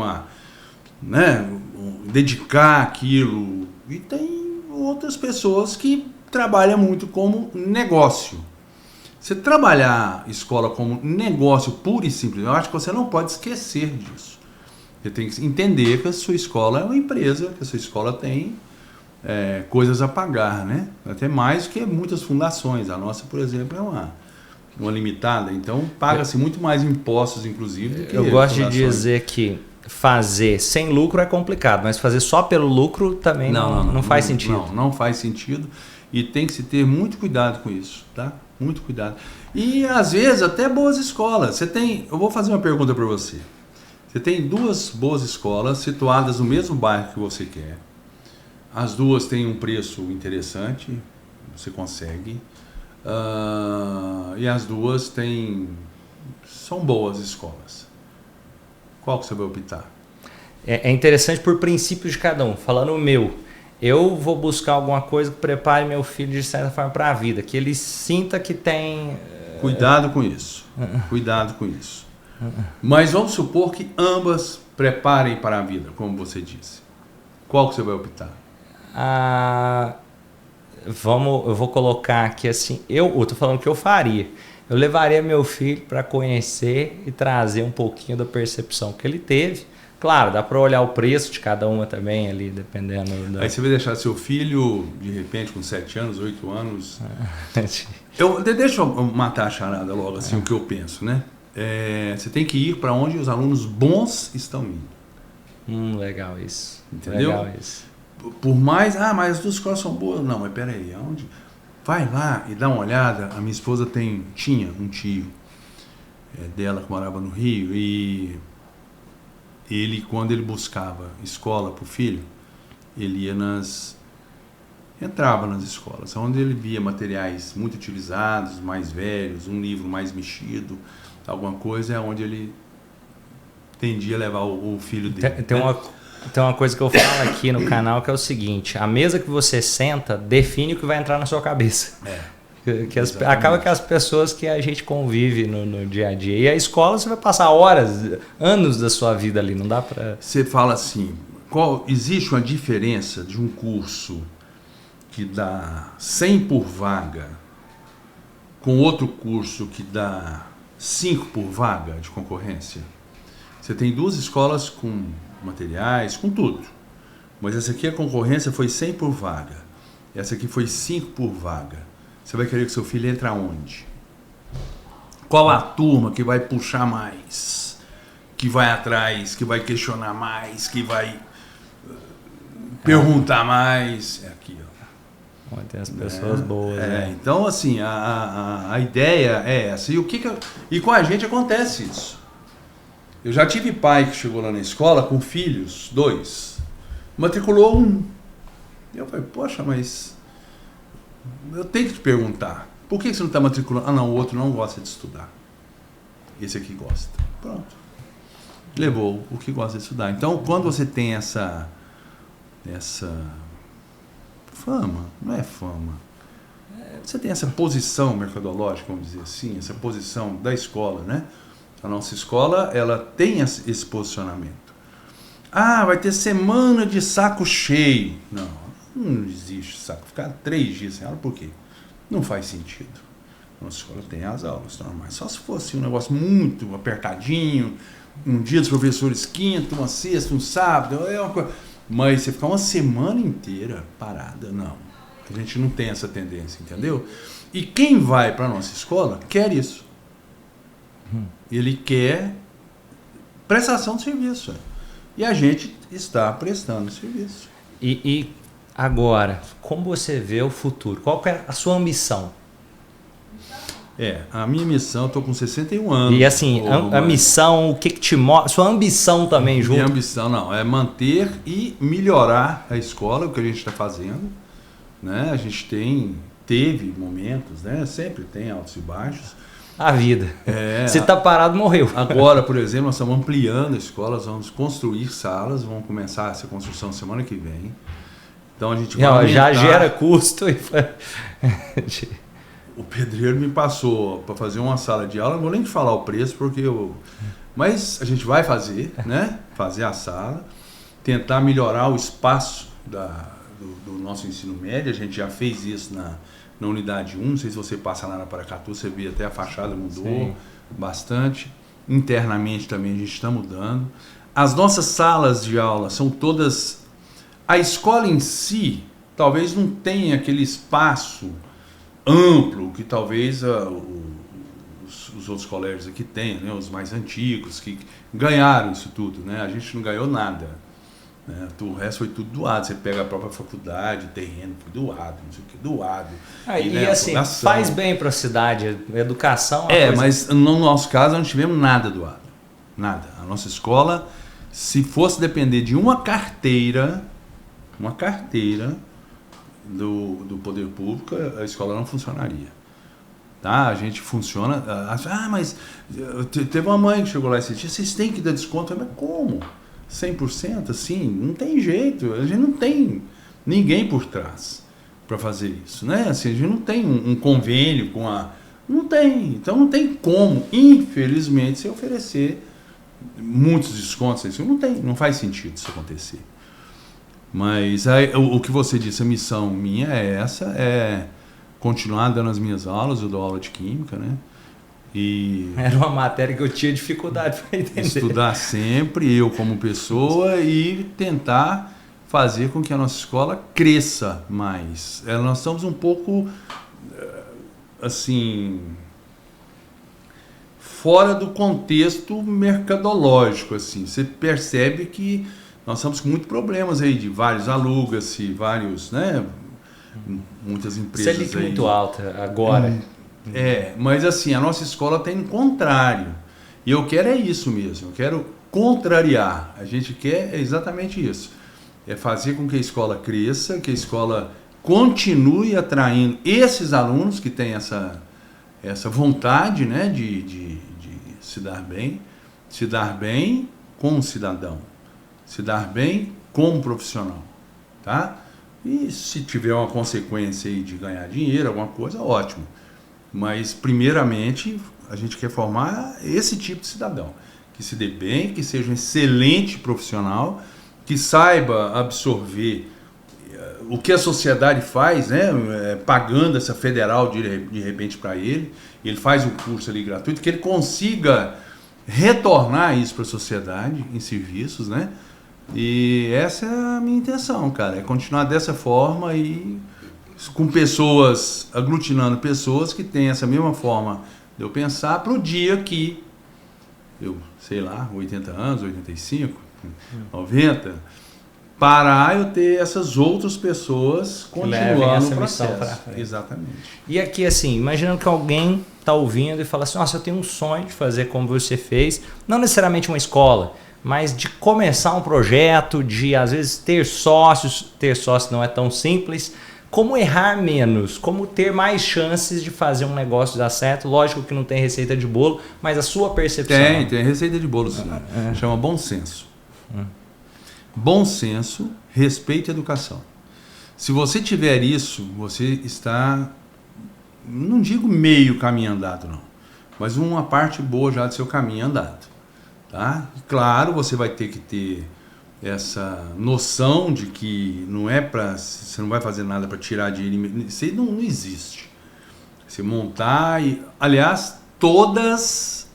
dedicar aquilo, e tem outras pessoas que trabalham muito como negócio. Você trabalhar escola como negócio puro e simples, eu acho que você não pode esquecer disso. Você tem que entender que a sua escola é uma empresa, que a sua escola tem coisas a pagar, né? Até mais que muitas fundações. A nossa, por exemplo, é uma limitada, então paga-se muito mais impostos, inclusive, do que eu gosto fundações. de dizer que fazer sem lucro é complicado, mas fazer só pelo lucro também não faz sentido. Não faz sentido e tem que se ter muito cuidado com isso, tá? Muito cuidado. E às vezes até boas escolas. Eu vou fazer uma pergunta para você. Você tem 2 boas escolas situadas no mesmo bairro que você quer. As 2 têm um preço interessante, você consegue. E as duas são boas escolas. Qual que você vai optar? É interessante por princípios de cada um. Falando o meu, eu vou buscar alguma coisa que prepare meu filho de certa forma para a vida, que ele sinta que tem... Cuidado com isso. Cuidado com isso. Mas vamos supor que ambas preparem para a vida, como você disse. Qual que você vai optar? Eu vou colocar aqui assim, eu tô falando que eu faria. Eu levaria meu filho para conhecer e trazer um pouquinho da percepção que ele teve. Claro, dá para olhar o preço de cada uma também ali, dependendo da... Aí você vai deixar seu filho, de repente, com 7 anos, 8 anos... Deixa eu matar a charada logo, assim, o que eu penso, né? Você tem que ir para onde os alunos bons estão indo. Legal isso. Entendeu? Legal isso. Por mais... mas as duas escolas são boas. Não, mas peraí, aonde? Vai lá e dá uma olhada. A minha esposa tinha um tio dela que morava no Rio e... Ele, quando ele buscava escola para o filho, ele entrava nas escolas, onde ele via materiais muito utilizados, mais velhos, um livro mais mexido, alguma coisa, é onde ele tendia a levar o filho dele. Tem uma coisa que eu falo aqui no canal que é o seguinte: a mesa que você senta define o que vai entrar na sua cabeça. Acaba que as pessoas que a gente convive no dia a dia. E a escola você vai passar horas, anos da sua vida ali, não dá para... Você fala assim, existe uma diferença de um curso que dá 100 por vaga com outro curso que dá 5 por vaga de concorrência? Você tem duas escolas com materiais, com tudo. Mas essa aqui a concorrência foi 100 por vaga. Essa aqui foi 5 por vaga. Você vai querer que seu filho entre aonde? Qual a turma que vai puxar mais? Que vai atrás, que vai questionar mais, que vai perguntar mais? É aqui, ó. Tem as pessoas boas. Né? Então, assim, a ideia é essa. E com a gente acontece isso. Eu já tive pai que chegou lá na escola com filhos, 2. Matriculou 1. Eu falei, poxa, mas... Eu tenho que te perguntar, por que você não está matriculando? Não, o outro não gosta de estudar. Esse aqui gosta. Pronto. Levou o que gosta de estudar. Então, quando você tem essa fama, não é fama, você tem essa posição mercadológica, vamos dizer assim, essa posição da escola, né? A nossa escola, ela tem esse posicionamento. Vai ter semana de saco cheio. Não existe saco. Ficar 3 dias sem aula, por quê? Não faz sentido. A nossa escola tem as aulas normais. Só se fosse um negócio muito apertadinho, um dia dos professores quinta, uma sexta, um sábado, é uma coisa. Mas você ficar uma semana inteira parada, não. A gente não tem essa tendência, entendeu? E quem vai para a nossa escola quer isso. Ele quer prestação de serviço. E a gente está prestando serviço. E agora, como você vê o futuro? Qual que é a sua ambição? A minha missão, eu estou com 61 anos. E assim, a missão, o que te mostra? Sua ambição também junto? Minha ambição não, é manter e melhorar a escola, o que a gente está fazendo. Né? A gente teve momentos, né? Sempre tem altos e baixos. A vida. Se está parado, morreu. Agora, por exemplo, nós estamos ampliando a escola, nós vamos construir salas, vamos começar essa construção semana que vem. Então a gente vai já gera custo. O pedreiro me passou para fazer uma sala de aula, não vou nem te falar o preço, mas a gente vai fazer, né? Fazer a sala, tentar melhorar o espaço do nosso ensino médio. A gente já fez isso na unidade 1, não sei se você passa lá na Paracatu, você vê até a fachada mudou bastante. Internamente também a gente está mudando. As nossas salas de aula são todas... A escola em si talvez não tenha aquele espaço amplo que talvez os outros colégios aqui têm, né? Os mais antigos, que ganharam isso tudo. Né? A gente não ganhou nada. Né? O resto foi tudo doado. Você pega a própria faculdade, terreno foi doado, não sei o que, doado. E assim, faz bem para a cidade, educação... Mas no nosso caso não tivemos nada doado. Nada. A nossa escola, se fosse depender de uma carteira, do poder público, a escola não funcionaria. Tá? A gente funciona... mas teve uma mãe que chegou lá e disse, vocês têm que dar desconto. Mas como? 100%? Assim, não tem jeito. A gente não tem ninguém por trás para fazer isso, né? Assim, a gente não tem um convênio com a... Não tem. Então não tem como, infelizmente, se oferecer muitos descontos. Isso não faz sentido isso acontecer. Mas aí, o que você disse, a missão minha é essa, é continuar dando as minhas aulas. Eu dou aula de química, né? E era uma matéria que eu tinha dificuldade para entender. Estudar sempre, eu como pessoa, e tentar fazer com que a nossa escola cresça mais. Nós estamos um pouco, assim, fora do contexto mercadológico, assim. Você percebe que nós estamos com muitos problemas aí, de vários aluga-se, vários, né? Muitas empresas Selic aí. muito alta agora. Mas assim, a nossa escola tem o contrário. E eu quero isso mesmo, eu quero contrariar. A gente quer exatamente isso. É fazer com que a escola cresça, que a escola continue atraindo esses alunos que têm essa vontade, né, de se dar bem como cidadão, se dar bem como profissional, tá? E se tiver uma consequência aí de ganhar dinheiro, alguma coisa, ótimo. Mas, primeiramente, a gente quer formar esse tipo de cidadão, que se dê bem, que seja um excelente profissional, que saiba absorver o que a sociedade faz, né? Pagando essa federal de repente para ele faz um curso ali gratuito, que ele consiga retornar isso para a sociedade em serviços, né? E essa é a minha intenção, cara, é continuar dessa forma e com pessoas, aglutinando pessoas que têm essa mesma forma de eu pensar, para o dia que eu, sei lá, 80 anos, 85, 90, parar eu ter essas outras pessoas continuando o processo. Exatamente. E aqui, assim, imaginando que alguém está ouvindo e fala assim, nossa, eu tenho um sonho de fazer como você fez, não necessariamente uma escola, mas de começar um projeto, de às vezes ter sócios não é tão simples. Como errar menos? Como ter mais chances de fazer um negócio dar certo? Lógico que não tem receita de bolo, mas a sua percepção... Tem receita de bolo, sim. Chama bom senso. Bom senso, respeito e educação. Se você tiver isso, você está, não digo meio caminho andado, não, mas uma parte boa já do seu caminho andado. Tá? Claro, você vai ter que ter essa noção de que não é para, você não vai fazer nada para tirar dinheiro, isso aí não existe. Você montar e, aliás, todas,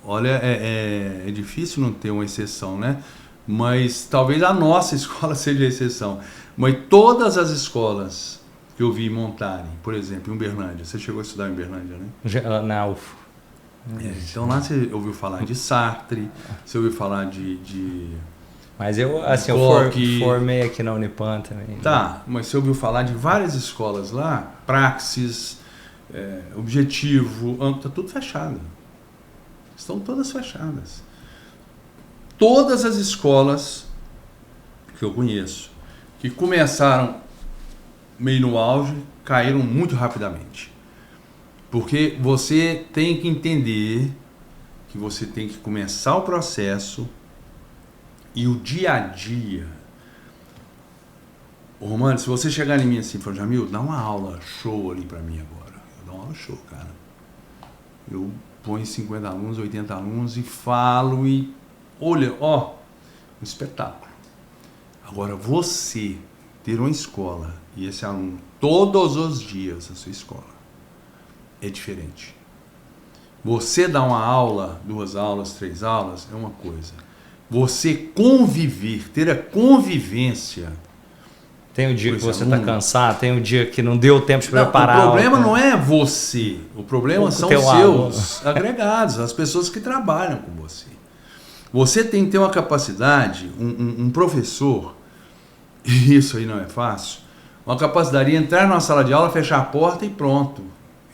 olha, é difícil não ter uma exceção, né? Mas talvez a nossa escola seja a exceção. Mas todas as escolas que eu vi montarem, por exemplo, em Uberlândia, você chegou a estudar em Uberlândia, né? Na UFO. Então lá você ouviu falar de Sartre, você ouviu falar de mas eu formei aqui na Unipan também. Tá, mas você ouviu falar de várias escolas lá, Praxis, Objetivo, tá tudo fechado. Estão todas fechadas. Todas as escolas que eu conheço, que começaram meio no auge, caíram muito rapidamente. Porque você tem que entender que você tem que começar o processo e o dia a dia. Ô, Romano, se você chegar em mim assim e falar, Jamil, dá uma aula show ali pra mim agora. Eu dou uma aula show, cara. Eu ponho 50 alunos, 80 alunos e falo e... Olha, um espetáculo. Agora, você ter uma escola e esse aluno todos os dias na sua escola é diferente. Você dar uma aula, 2 aulas, 3 aulas, é uma coisa. Você conviver, ter a convivência. Tem um dia que você está cansado, tem um dia que não deu tempo de preparar. O problema não é você, o problema são os seus agregados, as pessoas que trabalham com você. Você tem que ter uma capacidade, um professor, e isso aí não é fácil, uma capacidade de entrar numa sala de aula, fechar a porta e pronto.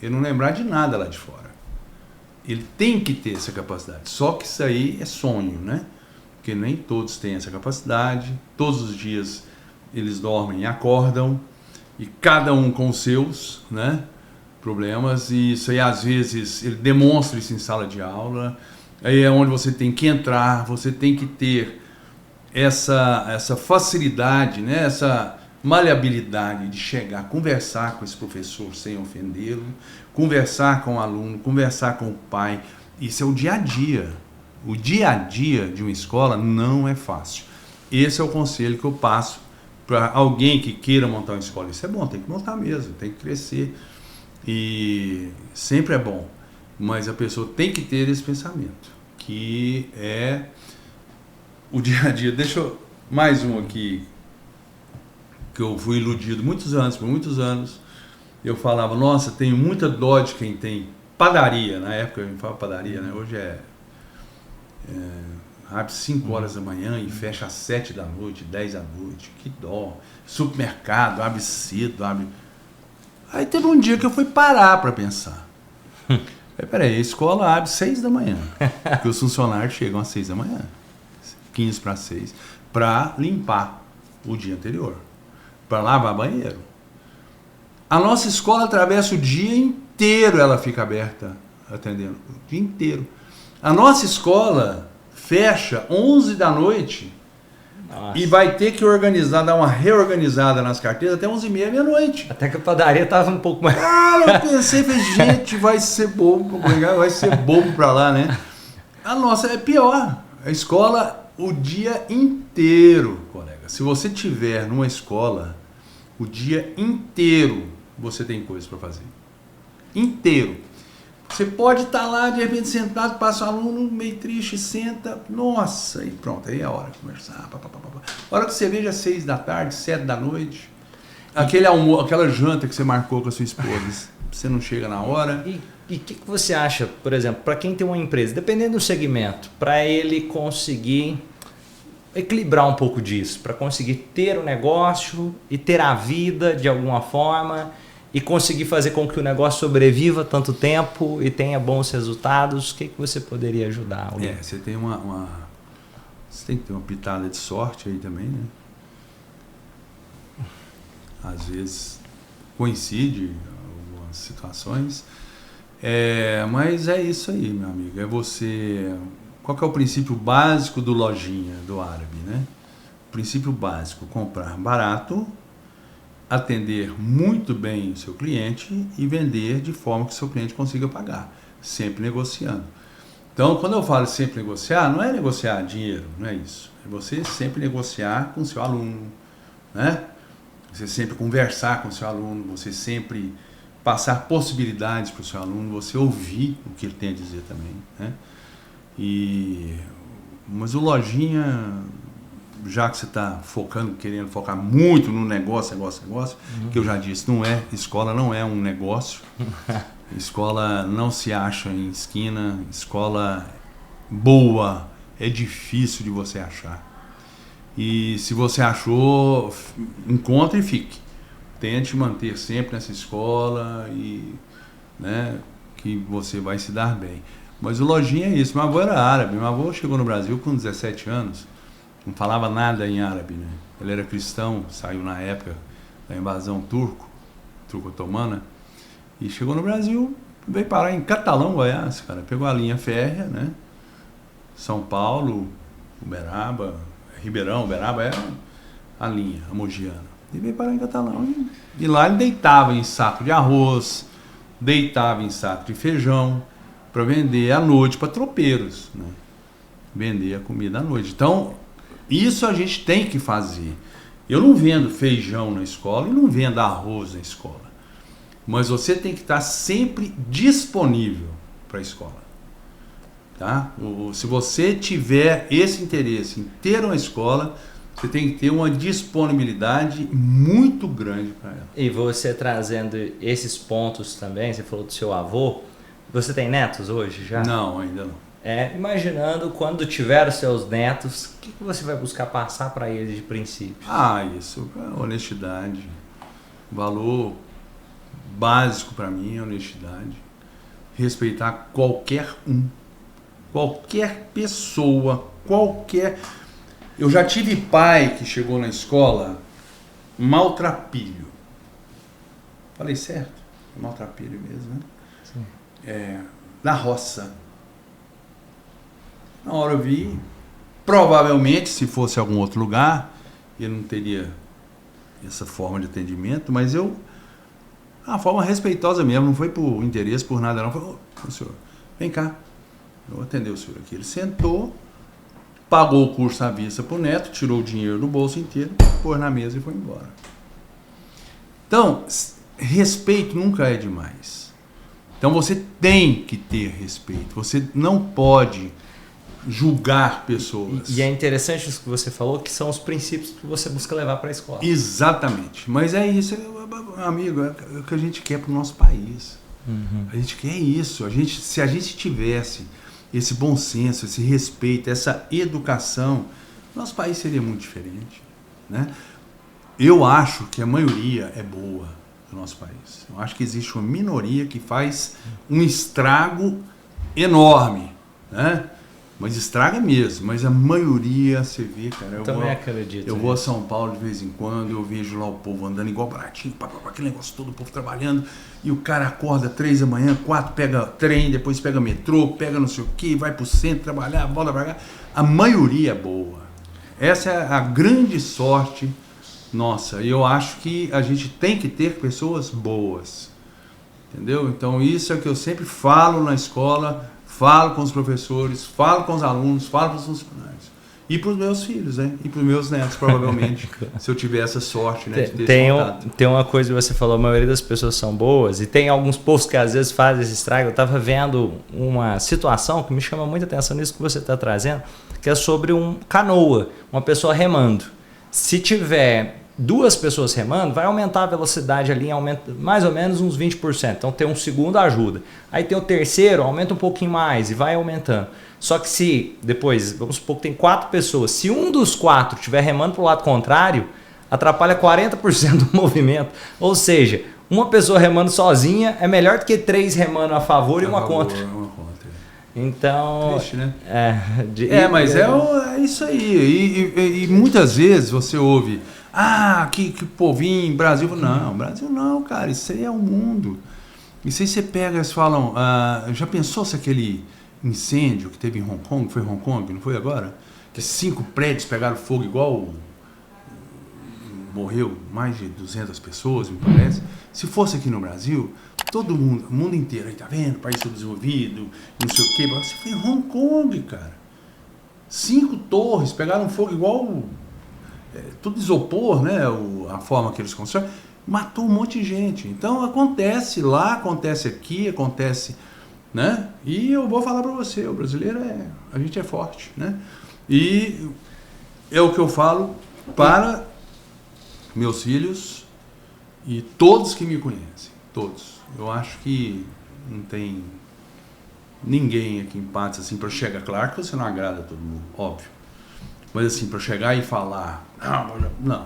Ele não lembrar de nada lá de fora. Ele tem que ter essa capacidade. Só que isso aí é sonho, né? Porque nem todos têm essa capacidade. Todos os dias eles dormem e acordam. e cada um com os seus, né, problemas, e isso aí às vezes ele demonstra isso em sala de aula, aí é onde você tem que entrar, você tem que ter essa facilidade, né, essa maleabilidade de chegar, conversar com esse professor sem ofendê-lo, conversar com o aluno, conversar com o pai. Isso é o dia a dia. O dia a dia de uma escola não é fácil. Esse é o conselho que eu passo para alguém que queira montar uma escola. Isso é bom, tem que montar mesmo, tem que crescer. E sempre é bom, mas a pessoa tem que ter esse pensamento, que é o dia a dia. Deixa eu... Mais um aqui, que eu fui iludido por muitos anos. Eu falava, nossa, tenho muita dó de quem tem padaria. Na época a gente falava padaria, né? Hoje abre 5 horas da manhã e fecha às 7 da noite, 10 da noite. Que dó. Supermercado, abre cedo, abre... Aí teve um dia que eu fui parar para pensar. Peraí, a escola abre 6 da manhã. Porque os funcionários chegam às 6 da manhã. 15 para 6. Para limpar o dia anterior. Para lavar banheiro. A nossa escola atravessa o dia inteiro, ela fica aberta, atendendo. O dia inteiro. A nossa escola fecha 11 da noite. Nossa. E vai ter que organizar, dar uma reorganizada nas carteiras até 11h30, meia-noite. Até que a padaria tava um pouco mais... Eu pensei, gente, vai ser bobo pra lá, né? A nossa é pior. A escola, o dia inteiro, colega. Se você tiver numa escola, o dia inteiro você tem coisas para fazer. Inteiro. Você pode estar lá, de repente, sentado, passa o aluno meio triste, senta, nossa, e pronto, aí é a hora de conversar. A hora que você veja 6 da tarde, 7 da noite, aquela janta que você marcou com a sua esposa, você não chega na hora. E o que você acha, por exemplo, para quem tem uma empresa, dependendo do segmento, para ele conseguir equilibrar um pouco disso, para conseguir ter o negócio e ter a vida de alguma forma e conseguir fazer com que o negócio sobreviva tanto tempo e tenha bons resultados, o que você poderia ajudar alguém? Você tem você tem que ter uma pitada de sorte aí também, né? Às vezes coincide algumas situações, mas é isso aí, meu amigo, é você... Qual que é o princípio básico do lojinha, do árabe, né? O princípio básico, comprar barato, atender muito bem o seu cliente e vender de forma que o seu cliente consiga pagar, sempre negociando. Então, quando eu falo sempre negociar, não é negociar dinheiro, não é isso. É você sempre negociar com o seu aluno, né? Você sempre conversar com o seu aluno, você sempre passar possibilidades para o seu aluno, você ouvir o que ele tem a dizer também, né? Mas o lojinha, já que você está querendo focar muito no negócio, que eu já disse, escola não é um negócio, escola não se acha em esquina, escola boa é difícil de você achar. E se você achou, encontre e fique. Tente manter sempre nessa escola né, que você vai se dar bem. Mas o lojinha é isso. Meu avô era árabe. Meu avô chegou no Brasil com 17 anos. Não falava nada em árabe, né? Ele era cristão, saiu na época da invasão turco-otomana. E chegou no Brasil, veio parar em Catalão, Goiás, cara. Pegou a linha férrea, né? São Paulo, Uberaba, Ribeirão, Uberaba era a linha, a mogiana. E veio parar em Catalão. E lá ele deitava em saco de arroz, deitava em saco de feijão, para vender à noite para tropeiros, né? Vender a comida à noite. Então, isso a gente tem que fazer. Eu não vendo feijão na escola e não vendo arroz na escola. Mas você tem que estar sempre disponível para a escola. Tá? Se você tiver esse interesse em ter uma escola, você tem que ter uma disponibilidade muito grande para ela. E você trazendo esses pontos também, você falou do seu avô, você tem netos hoje já? Não, ainda não. Imaginando quando tiver os seus netos, o que você vai buscar passar para eles de princípio? Isso, honestidade. O valor básico para mim é honestidade. Respeitar qualquer pessoa, Eu já tive pai que chegou na escola maltrapilho. Falei certo? É maltrapilho mesmo, né? Sim. Na roça. Na hora eu vi, provavelmente, se fosse algum outro lugar, ele não teria essa forma de atendimento, mas uma forma respeitosa mesmo, não foi por interesse, por nada não. Falei, ô senhor, vem cá, eu vou atender o senhor aqui. Ele sentou, pagou o curso à vista pro neto, tirou o dinheiro do bolso inteiro, pôs na mesa e foi embora. Então, respeito nunca é demais. Então você tem que ter respeito, você não pode julgar pessoas. E é interessante isso que você falou, que são os princípios que você busca levar para a escola. Exatamente. Mas é isso, amigo, é o que a gente quer para o nosso país. A gente quer isso. Se a gente tivesse esse bom senso, esse respeito, essa educação, nosso país seria muito diferente, né? Eu acho que a maioria é boa do nosso país. Eu acho que existe uma minoria que faz um estrago enorme, né? Mas estraga mesmo, mas a maioria você vê, cara. Eu vou a São Paulo de vez em quando, eu vejo lá o povo andando igual baratinho, aquele negócio todo, o povo trabalhando, e o cara acorda 3 da manhã, 4, pega trem, depois pega metrô, pega não sei o que, vai pro centro trabalhar, volta pra cá. A maioria é boa. Essa é a grande sorte nossa. E eu acho que a gente tem que ter pessoas boas. Entendeu? Então isso é o que eu sempre falo na escola, falo com os professores, falo com os alunos, falo com os funcionários. E para os meus filhos, né? E para os meus netos, provavelmente, se eu tiver essa sorte, né, de ter esse contato. Tem uma coisa que você falou, a maioria das pessoas são boas, e tem alguns povos que às vezes fazem esse estrago. Eu estava vendo uma situação que me chama muita atenção nisso que você está trazendo, que é sobre canoa, uma pessoa remando. Se tiver 2 pessoas remando, vai aumentar a velocidade ali, aumenta mais ou menos uns 20%. Então tem um segundo ajuda. Aí tem o terceiro, aumenta um pouquinho mais e vai aumentando. Só que se depois, vamos supor que tem 4 pessoas, se um dos 4 estiver remando para o lado contrário, atrapalha 40% do movimento. Ou seja, uma pessoa remando sozinha é melhor do que 3 remando a favor e uma contra. Então... Triste, né? Mas é isso aí. E muitas vezes você ouve... que povinho, Brasil. Não, Brasil não, cara. Isso aí é o mundo. Isso aí você pega, eles falam... já pensou se aquele incêndio que teve em Hong Kong, foi Hong Kong, não foi agora? Que 5 prédios pegaram fogo igual... Morreu mais de 200 pessoas, me parece. Se fosse aqui no Brasil, todo mundo, o mundo inteiro, aí tá vendo? País subdesenvolvido, não sei o quê. Você foi em Hong Kong, cara. 5 torres pegaram fogo igual... tudo isopor, né? A forma que eles constroem, matou um monte de gente. Então acontece lá, acontece aqui, acontece, né? E eu vou falar para você, o brasileiro a gente é forte, né? E é o que eu falo para meus filhos e todos que me conhecem, todos. Eu acho que não tem ninguém aqui em Patos assim para chegar. Claro que você não agrada a todo mundo, óbvio. Mas assim, para chegar e falar, não.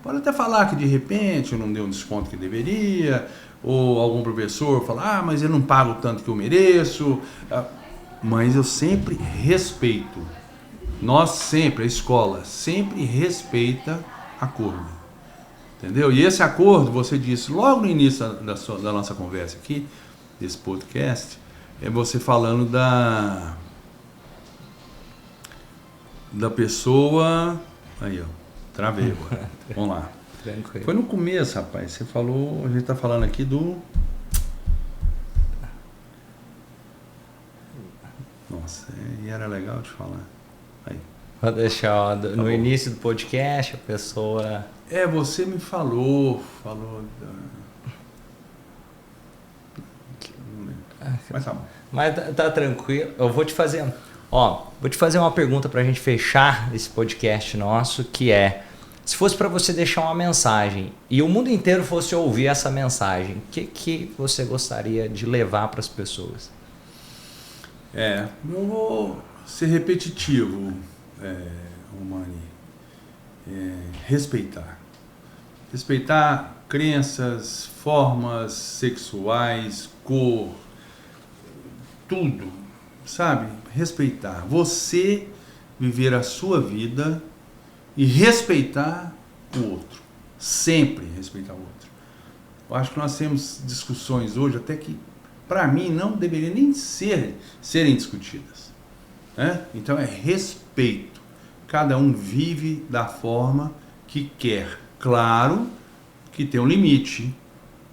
Pode até falar que de repente eu não dei um desconto que deveria, ou algum professor falar, mas eu não pago tanto que eu mereço. Mas eu sempre respeito. Nós sempre, a escola, sempre respeita acordo. Entendeu? E esse acordo, você disse logo no início da nossa conversa aqui, desse podcast, é você falando da pessoa... Aí, ó, travei agora. Vamos lá. Tranquilo. Foi no começo, rapaz. Você falou... A gente tá falando aqui do... Nossa, e era legal de falar. Aí. Vou deixar no início do podcast a pessoa... Você me falou Mas tá bom. Mas tá tranquilo. Eu vou te fazer uma pergunta pra gente fechar esse podcast nosso, que é: se fosse para você deixar uma mensagem e o mundo inteiro fosse ouvir essa mensagem, o que você gostaria de levar para as pessoas? Eu vou ser repetitivo, Romani. Respeitar crenças, formas sexuais, cor, tudo, sabe? Respeitar. Você viver a sua vida e respeitar o outro. Sempre respeitar o outro. Eu acho que nós temos discussões hoje até que, para mim, não deveriam nem serem discutidas. Né? Então é respeito. Cada um vive da forma que quer. Claro que tem um limite,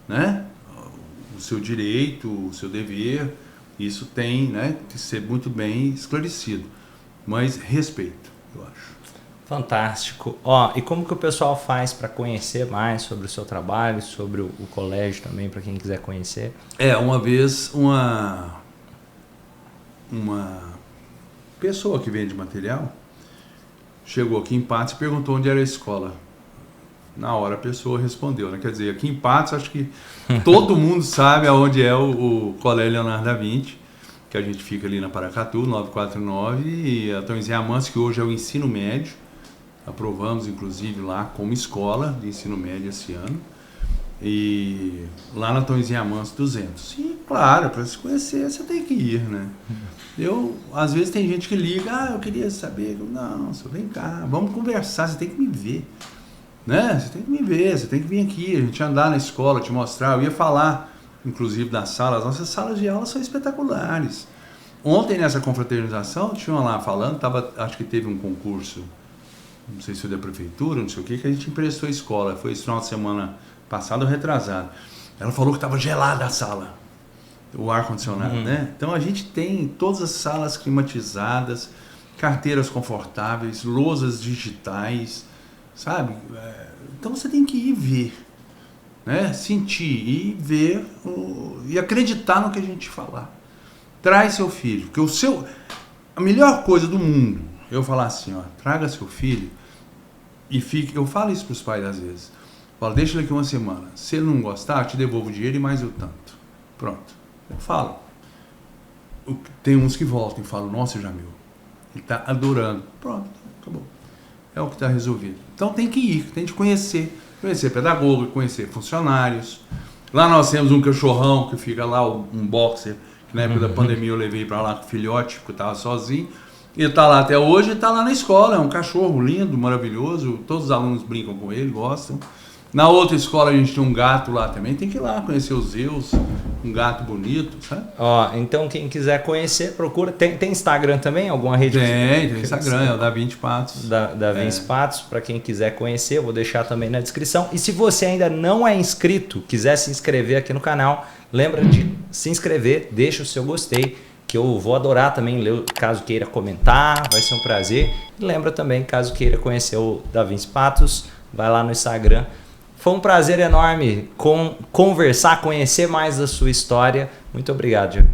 né? O seu direito, o seu dever, isso tem, né, que ser muito bem esclarecido. Mas respeito, eu acho. Fantástico. E como que o pessoal faz para conhecer mais sobre o seu trabalho, sobre o colégio também, para quem quiser conhecer? Uma vez uma pessoa que vende material chegou aqui em Patos e perguntou onde era a escola. Na hora a pessoa respondeu, né? Quer dizer, aqui em Patos acho que todo mundo sabe aonde é o Colégio Leonardo da Vinci, que a gente fica ali na Paracatu, 949, e a Tãozinha Amâncio, que hoje é o ensino médio. Aprovamos, inclusive, lá como escola de ensino médio esse ano. E lá na Tãozinha Amâncio, 200. E, claro, para se conhecer, você tem que ir, né? Às vezes tem gente que liga, eu queria saber. Não, senhor, vem cá, vamos conversar, você tem que me ver. Né? Você tem que me ver, você tem que vir aqui, a gente andar na escola, te mostrar. Eu ia falar, inclusive, das salas. Nossas salas de aula são espetaculares. Ontem, nessa confraternização, tinha lá falando, acho que teve um concurso, não sei se foi da prefeitura, não sei o que a gente emprestou a escola. Foi esse final de semana passado ou retrasado. Ela falou que estava gelada a sala, o ar-condicionado, né? Então a gente tem todas as salas climatizadas, carteiras confortáveis, lousas digitais, sabe? Então você tem que ir ver, né? Sentir e ver e acreditar no que a gente falar. Traz seu filho, porque a melhor coisa do mundo, eu falar assim, traga seu filho e fique. Eu falo isso para os pais às vezes. Falo, deixa ele aqui uma semana. Se ele não gostar, eu te devolvo o dinheiro e mais o tanto. Pronto. Eu falo. Tem uns que voltam e falam, nossa, Jamil, ele está adorando. Pronto, acabou. É o que está resolvido. Então tem que ir, tem que conhecer pedagogo, conhecer funcionários. Lá nós temos um cachorrão que fica lá, um boxer, que na época da pandemia eu levei para lá com o filhote, porque eu estava sozinho. Ele está lá até hoje, está lá na escola, é um cachorro lindo, maravilhoso, todos os alunos brincam com ele, gostam. Na outra escola a gente tem um gato lá também, tem que ir lá conhecer os Zeus, um gato bonito, sabe? Então quem quiser conhecer, procura. Tem Instagram também? Alguma rede? Tem Instagram, é o Da Vinci Patos. Da Vinci Patos, para quem quiser conhecer, eu vou deixar também na descrição. E se você ainda não é inscrito, quiser se inscrever aqui no canal, lembra de se inscrever, deixa o seu gostei, que eu vou adorar também ler, caso queira comentar, vai ser um prazer. E lembra também, caso queira conhecer o Da Vinci Patos, vai lá no Instagram. Foi um prazer enorme conversar, conhecer mais da sua história. Muito obrigado, Diego.